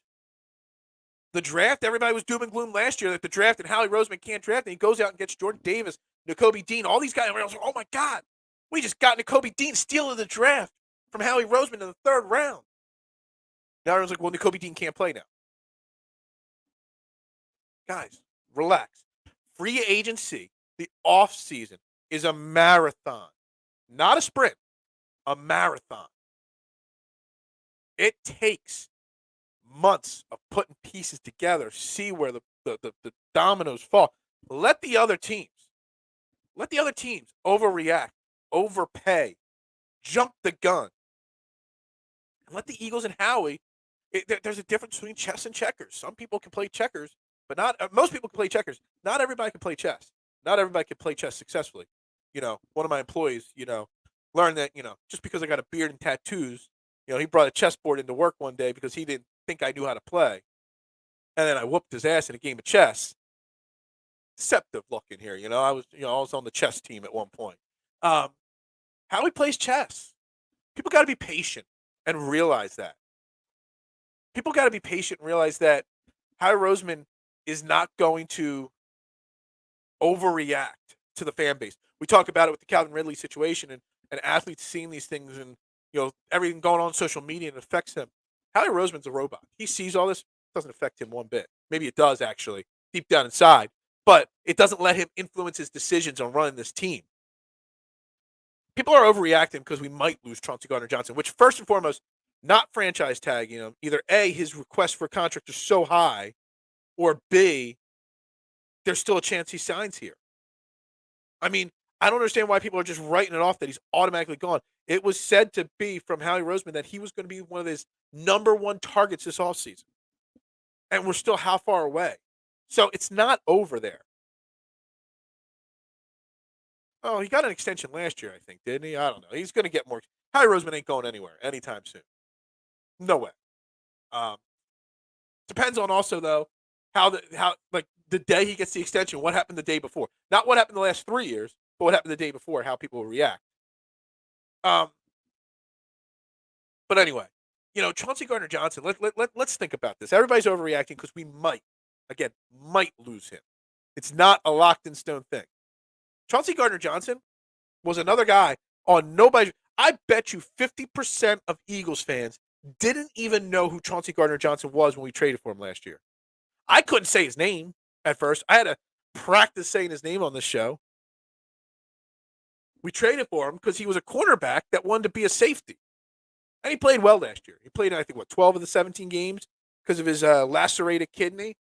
The draft, everybody was doom and gloom last year that the draft and Howie Roseman can't draft, and he goes out and gets Jordan Davis, Nakobe Dean, all these guys. And I was like, oh my God, we just got Nakobe Dean steal of the draft from Howie Roseman in the 3rd round. Now everyone's like, well, Nakobe Dean can't play now. Guys, relax. Free agency, the off season, is a marathon, not a sprint, a marathon. It takes months of putting pieces together, see where the dominoes fall. Let the other teams overreact, overpay, jump the gun. And let the Eagles and Howie, there's a difference between chess and checkers. Some people can play checkers, but most people can play checkers. Not everybody can play chess. Not everybody can play chess successfully. One of my employees, learned that, just because I got a beard and tattoos, he brought a chessboard into work one day because he didn't think I knew how to play. And then I whooped his ass in a game of chess. Deceptive looking here, I was on the chess team at one point. Howie plays chess. People got to be patient and realize that. people got to be patient and realize that Howie Roseman is not going to overreact to the fan base. We talk about it with the Calvin Ridley situation and athletes seeing these things and everything going on social media and it affects him. Howie Roseman's a robot. He sees all this, doesn't affect him one bit. Maybe it does actually, deep down inside, but it doesn't let him influence his decisions on running this team. People are overreacting because we might lose Chauncey Gardner-Johnson, which first and foremost, not franchise tagging him. Either A, his request for a contract is so high, or B, there's still a chance he signs here. I mean, I don't understand why people are just writing it off that he's automatically gone. It was said to be from Howie Roseman that he was going to be one of his number one targets this offseason. And we're still how far away? So it's not over there. Oh, he got an extension last year, I think, didn't he? I don't know. He's going to get more. Howie Roseman ain't going anywhere anytime soon. No way. Depends on also, though, how the day he gets the extension, what happened the day before. Not what happened the last 3 years, but what happened the day before, how people will react. But anyway, Chauncey Gardner-Johnson, let's think about this. Everybody's overreacting because we might lose him. It's not a locked-in-stone thing. Chauncey Gardner-Johnson was another guy on nobody. I bet you 50% of Eagles fans didn't even know who Chauncey Gardner-Johnson was when we traded for him last year. I couldn't say his name at first. I had to practice saying his name on this show. We traded for him because he was a cornerback that wanted to be a safety. And he played well last year. He played, I think, 12 of the 17 games because of his lacerated kidney.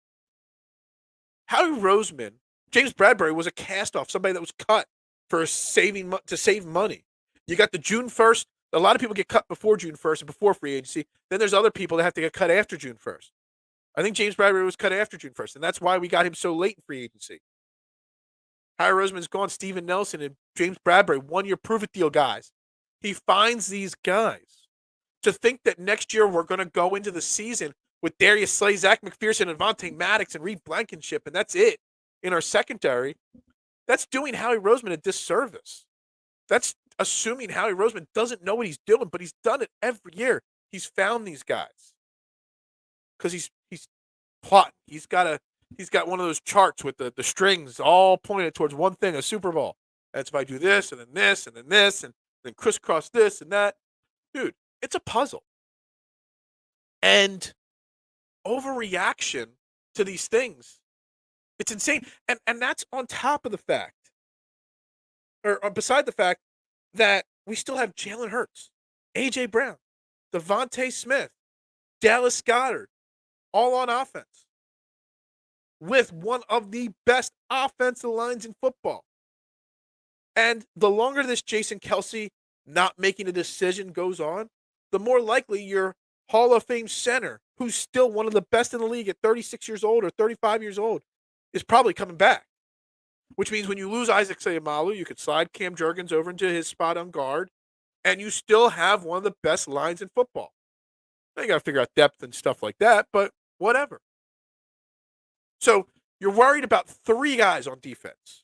Howie Roseman, James Bradbury was a cast-off, somebody that was cut for to save money. You got the June 1st. A lot of people get cut before June 1st and before free agency. Then there's other people that have to get cut after June 1st. I think James Bradbury was cut after June 1st, and that's why we got him so late in free agency. Howie Roseman's gone. Steven Nelson and James Bradbury, 1-year prove-it deal guys. He finds these guys. To think that next year we're going to go into the season with Darius Slay, Zach McPherson, and Vontae Maddox and Reed Blankenship, and that's it in our secondary, that's doing Howie Roseman a disservice. That's assuming Howie Roseman doesn't know what he's doing, but he's done it every year. He's found these guys because he's plotting. He's got one of those charts with the strings all pointed towards one thing, a Super Bowl. That's if I do this and then this and then this and then crisscross this and that. Dude, it's a puzzle. And overreaction to these things, it's insane. And that's on top of the fact, or beside the fact that we still have Jalen Hurts, A.J. Brown, Devontae Smith, Dallas Goedert, all on offense with one of the best offensive lines in football. And the longer this Jason Kelce not making a decision goes on, the more likely your Hall of Fame center, who's still one of the best in the league at 36 years old or 35 years old, is probably coming back. Which means when you lose Isaac Seumalo, you could slide Cam Jurgens over into his spot on guard, and you still have one of the best lines in football. Now you got to figure out depth and stuff like that, but whatever. So you're worried about 3 guys on defense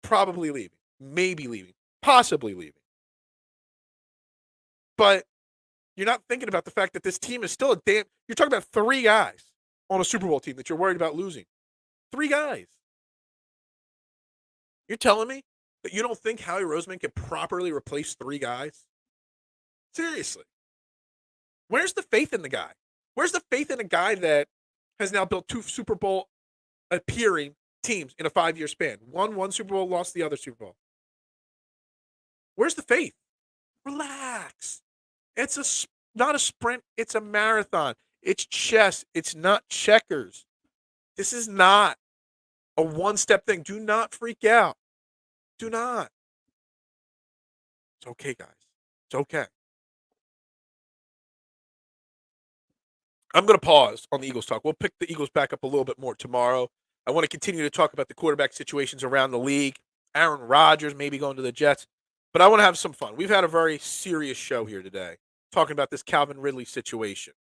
probably leaving, maybe leaving, possibly leaving. But you're not thinking about the fact that this team is still you're talking about 3 guys on a Super Bowl team that you're worried about losing. 3 guys. You're telling me that you don't think Howie Roseman can properly replace 3 guys? Seriously. Where's the faith in the guy? Where's the faith in a guy that has now built 2 Super Bowl appearing teams in a 5-year span? One Super Bowl, lost the other Super Bowl. Where's the faith? Relax. It's not a sprint. It's a marathon. It's chess. It's not checkers. This is not a one-step thing. Do not freak out. Do not. It's okay, guys. It's okay. I'm going to pause on the Eagles talk. We'll pick the Eagles back up a little bit more tomorrow. I want to continue to talk about the quarterback situations around the league. Aaron Rodgers maybe going to the Jets. But I want to have some fun. We've had a very serious show here today, talking about this Calvin Ridley situation.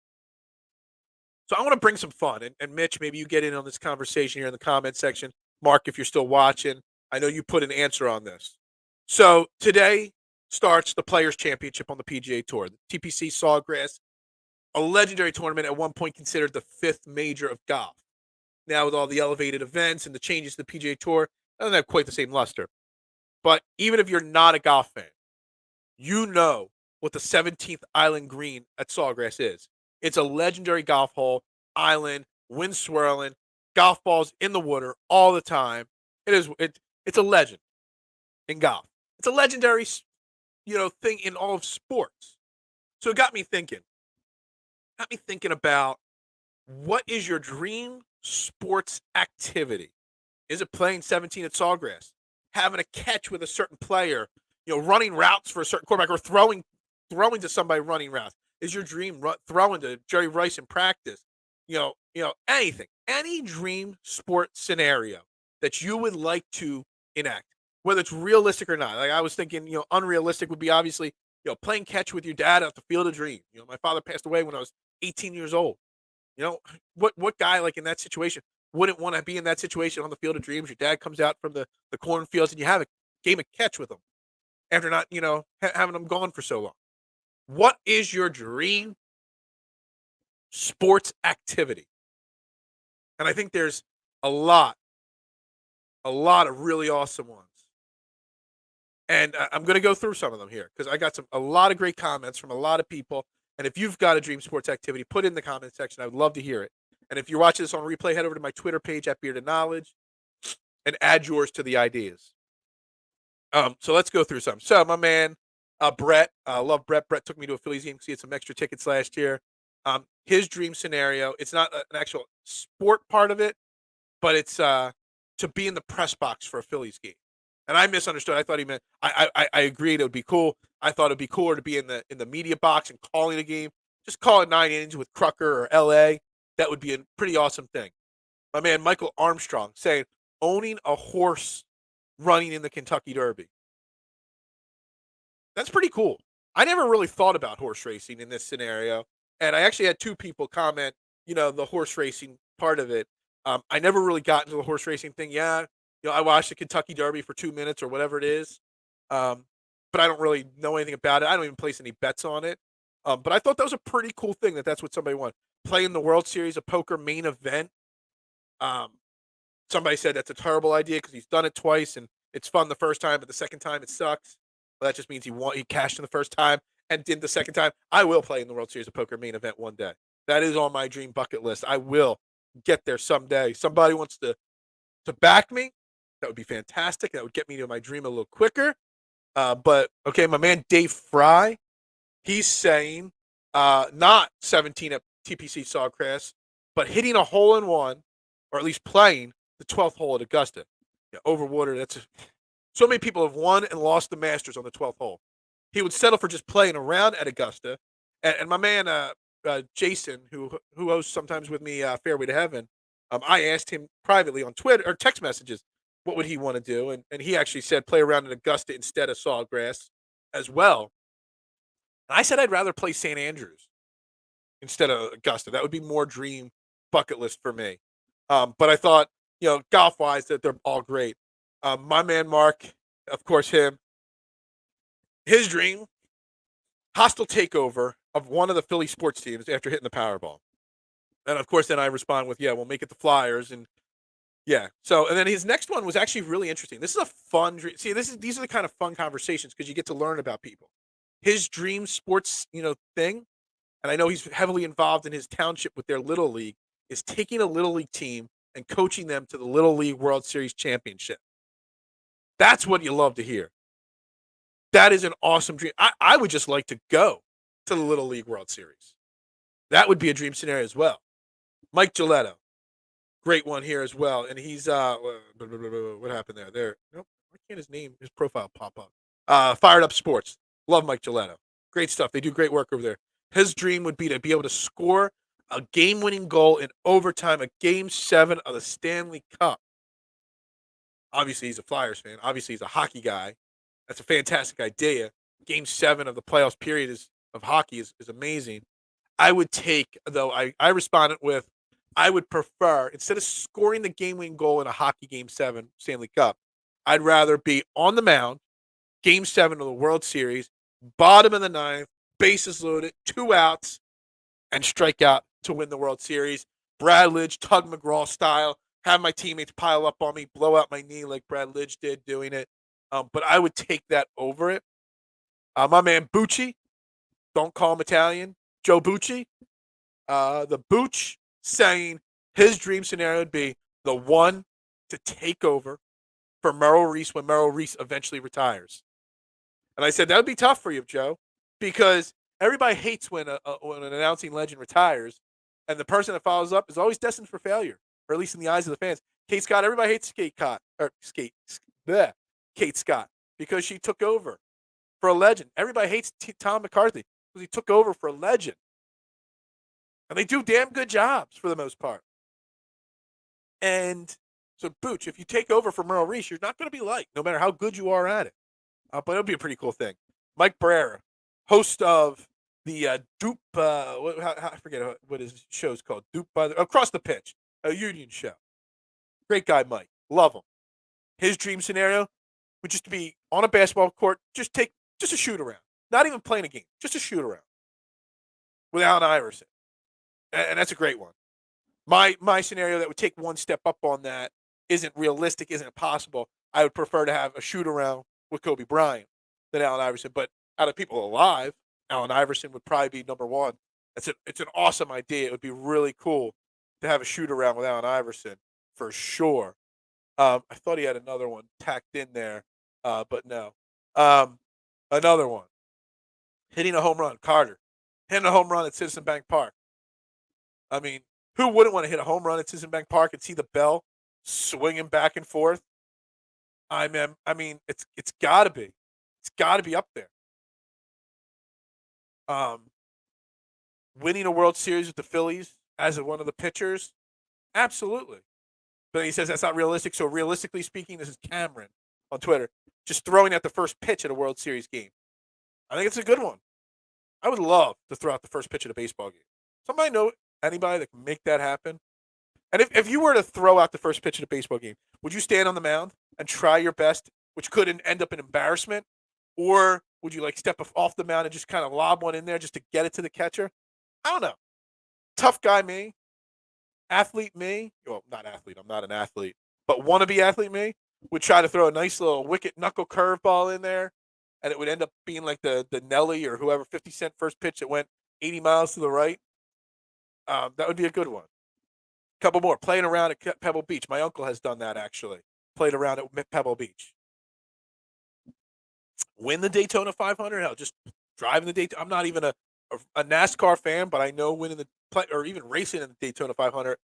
So I want to bring some fun. And Mitch, maybe you get in on this conversation here in the comment section. Mark, if you're still watching, I know you put an answer on this. So today starts the Players Championship on the PGA Tour. The TPC Sawgrass a legendary tournament at one point considered the 5th major of golf. Now with all the elevated events and the changes to the PGA Tour, it doesn't have quite the same luster. But even if you're not a golf fan, you know what the 17th Island Green at Sawgrass is. It's a legendary golf hole, island, wind swirling, golf balls in the water all the time. It's a legend in golf. It's a legendary, thing in all of sports. So it got me thinking. About what is your dream sports activity? Is it playing 17 at Sawgrass? Having a catch with a certain player, running routes for a certain quarterback, or throwing to somebody running routes? Is your dream throwing to Jerry Rice in practice? Anything, any dream sport scenario that you would like to enact, whether it's realistic or not. Like I was thinking, unrealistic would be obviously, playing catch with your dad at the Field of Dreams. My father passed away when I was 18 years old. What guy like in that situation wouldn't want to be in that situation on the Field of Dreams? Your dad comes out from the cornfields and you have a game of catch with him after not, having him gone for so long. What is your dream sports activity? And I think there's a lot of really awesome ones. And I'm going to go through some of them here because I got a lot of great comments from a lot of people. And if you've got a dream sports activity, put it in the comment section. I would love to hear it. And if you're watching this on replay, head over to my Twitter page at Bearded Knowledge and add yours to the ideas. So let's go through some. So my man, Brett, I love Brett. Brett took me to a Phillies game because he had some extra tickets last year. His dream scenario, it's not an actual sport part of it, but it's to be in the press box for a Phillies game. And I misunderstood. I thought he meant I agreed it would be cool. I thought it'd be cooler to be in the media box and calling a game. Just call it 9 innings with Crucker or LA. That would be a pretty awesome thing. My man Michael Armstrong saying owning a horse running in the Kentucky Derby. That's pretty cool. I never really thought about horse racing in this scenario. And I actually had 2 people comment, the horse racing part of it. I never really got into the horse racing thing. Yeah, I watched the Kentucky Derby for 2 minutes or whatever it is. But I don't really know anything about it. I don't even place any bets on it. But I thought that was a pretty cool thing that's what somebody wanted. Playing the World Series of Poker main event. Somebody said that's a terrible idea because he's done it twice and it's fun the first time, but the second time it sucks. Well, that just means he cashed in the first time and did the second time. I will play in the World Series of Poker main event one day. That is on my dream bucket list. I will get there someday. Somebody wants to back me. That would be fantastic. That would get me to my dream a little quicker. But okay, my man Dave Fry, he's saying not 17 at TPC Sawgrass, but hitting a hole in one, or at least playing the 12th hole at Augusta. Over water. So many people have won and lost the Masters on the 12th hole. He would settle for just playing around at Augusta. And my man Jason, who hosts sometimes with me Fairway to Heaven, I asked him privately on Twitter or text messages, what would he want to do? And he actually said play around in Augusta instead of Sawgrass as well. And I said I'd rather play St. Andrews instead of Augusta. That would be more dream bucket list for me. But I thought, golf-wise, that they're all great. My man Mark, of course, his dream, hostile takeover of one of the Philly sports teams after hitting the Powerball. And, of course, then I respond with, we'll make it the Flyers. And, So, and then his next one was actually really interesting. This is a fun dream. See, these are the kind of fun conversations because you get to learn about people. His dream sports, thing, and I know he's heavily involved in his township with their Little League, is taking a Little League team and coaching them to the Little League World Series Championship. That's what you love to hear. That is an awesome dream. I would just like to go to the Little League World Series. That would be a dream scenario as well. Mike Giletto, great one here as well. And he's what happened there? Nope. Why can't his profile pop up? Fired Up Sports. Love Mike Giletto. Great stuff. They do great work over there. His dream would be to be able to score a game-winning goal in overtime, a Game 7 of the Stanley Cup. Obviously, he's a Flyers fan. Obviously, he's a hockey guy. That's a fantastic idea. Game 7 of the playoffs period of hockey is amazing. I would take, though, I responded with, I would prefer, instead of scoring the game-winning goal in a hockey Game 7 Stanley Cup, I'd rather be on the mound, Game 7 of the World Series, bottom of the ninth, bases loaded, 2 outs, and strike out to win the World Series. Brad Lidge, Tug McGraw style, have my teammates pile up on me, blow out my knee like Brad Lidge did doing it. But I would take that over it. My man Bucci, don't call him Italian, Joe Bucci, the Booch saying his dream scenario would be the one to take over for Merrill Reese when Merrill Reese eventually retires. And I said, that would be tough for you, Joe, because everybody hates when an announcing legend retires, and the person that follows up is always destined for failure, or at least in the eyes of the fans. Kate Scott, everybody hates Kate Scott, because she took over for a legend. Everybody hates Tom McCarthy because he took over for a legend. And they do damn good jobs for the most part. And so, Booch, if you take over for Merrill Reese, you're not going to be liked, no matter how good you are at it. But it'll be a pretty cool thing. Mike Barrera, host of the Dupe, I forget what his show's called, Across the Pitch, a union show. Great guy, Mike. Love him. His dream scenario would just be on a basketball court, just a shoot around. Not even playing a game, just a shoot around with Allen Iverson. And that's a great one. My scenario that would take one step up on that isn't realistic, isn't possible. I would prefer to have a shoot around with Kobe Bryant than Allen Iverson. But out of people alive, Allen Iverson would probably be number one. It's an awesome idea. It would be really cool to have a shoot around with Allen Iverson for sure. I thought he had another one tacked in there, but no. Another one. Hitting a home run, Carter. Hitting a home run at Citizen Bank Park. I mean, who wouldn't want to hit a home run at Citizen Bank Park and see the bell swinging back and forth? I mean, it's got to be. It's got to be up there. Winning a World Series with the Phillies as one of the pitchers, absolutely. But he says that's not realistic. So realistically speaking, this is Cameron on Twitter, just throwing out the first pitch at a World Series game. I think it's a good one. I would love to throw out the first pitch at a baseball game. Somebody know anybody that can make that happen? And if you were to throw out the first pitch at a baseball game, would you stand on the mound and try your best, which could end up in embarrassment? Or would you step off the mound and just kind of lob one in there just to get it to the catcher? I don't know. Tough guy me. Athlete me. Well, not athlete. I'm not an athlete. But wannabe athlete me would try to throw a nice little wicked knuckle curveball in there. And it would end up being like the Nelly or whoever 50 Cent first pitch that went 80 miles to the right. That would be a good one. Couple more. Playing around at Pebble Beach. My uncle has done that, actually. Played around at Pebble Beach. Win the Daytona 500? Hell, just driving the Daytona. I'm not even a NASCAR fan, but I know winning or even racing in the Daytona 500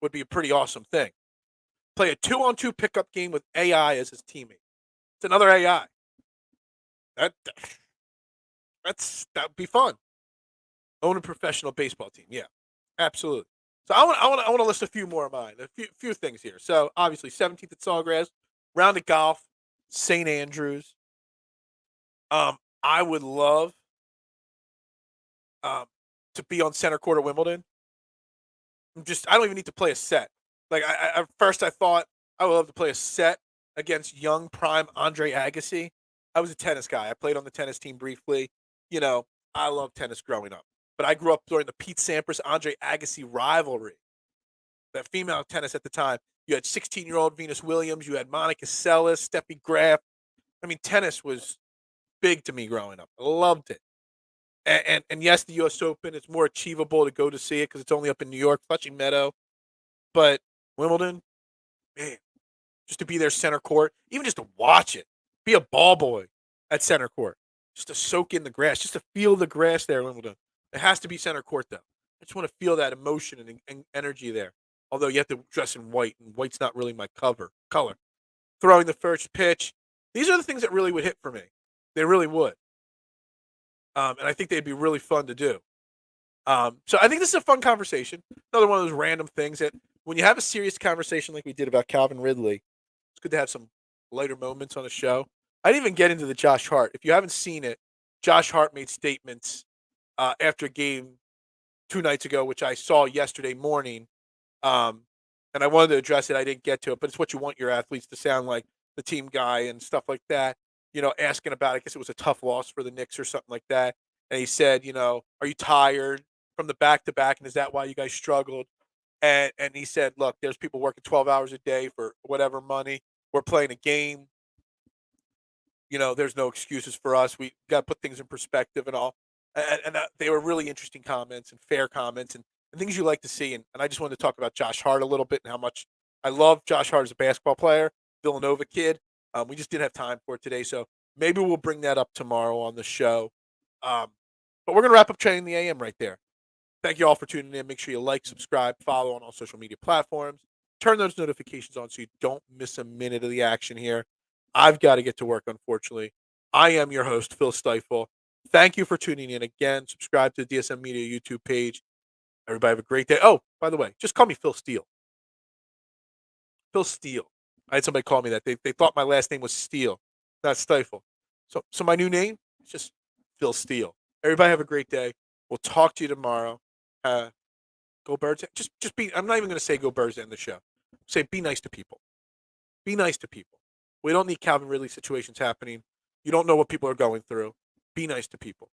would be a pretty awesome thing. Play a 2-on-2 pickup game with AI as his teammate. It's another AI. That would be fun. Own a professional baseball team. Yeah, absolutely. So I want to list a few more of mine. A few things here. So obviously 17th at Sawgrass, round of golf, St. Andrews. I would love to be on center court at Wimbledon. I don't even need to play a set. At first I thought I would love to play a set against young prime Andre Agassi. I was a tennis guy. I played on the tennis team briefly. I loved tennis growing up. But I grew up during the Pete Sampras, Andre Agassi rivalry. That female tennis at the time. You had 16-year-old Venus Williams. You had Monica Seles, Steffi Graf. I mean, tennis was big to me growing up. I loved it. And yes, the U.S. Open, it's more achievable to go to see it because it's only up in New York, Flushing Meadow. But Wimbledon, man, just to be there center court, even just to watch it, be a ball boy at center court, just to soak in the grass, just to feel the grass there at Wimbledon. It has to be center court, though. I just want to feel that emotion and energy there. Although you have to dress in white, and white's not really my color. Throwing the first pitch. These are the things that really would hit for me. They really would. And I think they'd be really fun to do. So I think this is a fun conversation. Another one of those random things that when you have a serious conversation like we did about Calvin Ridley, it's good to have some lighter moments on the show. I didn't even get into the Josh Hart. If you haven't seen it, Josh Hart made statements after a game 2 nights ago, which I saw yesterday morning. And I wanted to address it. I didn't get to it, but it's what you want your athletes to sound like, the team guy and stuff like that. Asking about, I guess it was a tough loss for the Knicks or something like that. And he said, are you tired? from the back-to-back, and is that why you guys struggled? And he said, look, there's people working 12 hours a day for whatever money. We're playing a game. There's no excuses for us. We got to put things in perspective and all. And they were really interesting comments and fair comments and things you like to see. And I just wanted to talk about Josh Hart a little bit and how much I love Josh Hart as a basketball player, Villanova kid. We just didn't have time for it today. So maybe we'll bring that up tomorrow on the show. But we're going to wrap up Trending the AM right there. Thank you all for tuning in. Make sure you like, subscribe, follow on all social media platforms. Turn those notifications on so you don't miss a minute of the action here. I've got to get to work, unfortunately. I am your host, Phil Stiefel. Thank you for tuning in again. Subscribe to the DSM Media YouTube page. Everybody have a great day. Oh, by the way, just call me Phil Steele. Phil Steele. I had somebody call me that. They thought my last name was Steele, not Stiefel. So my new name is just Phil Steele. Everybody have a great day. We'll talk to you tomorrow. Go Birds. Just be. I'm not even going to say go Birds to end the show. Say be nice to people. Be nice to people. We don't need Calvin Ridley situations happening. You don't know what people are going through. Be nice to people.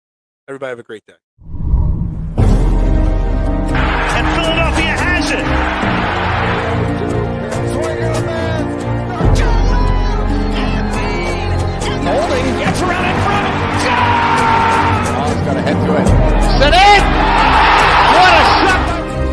Everybody have a great day.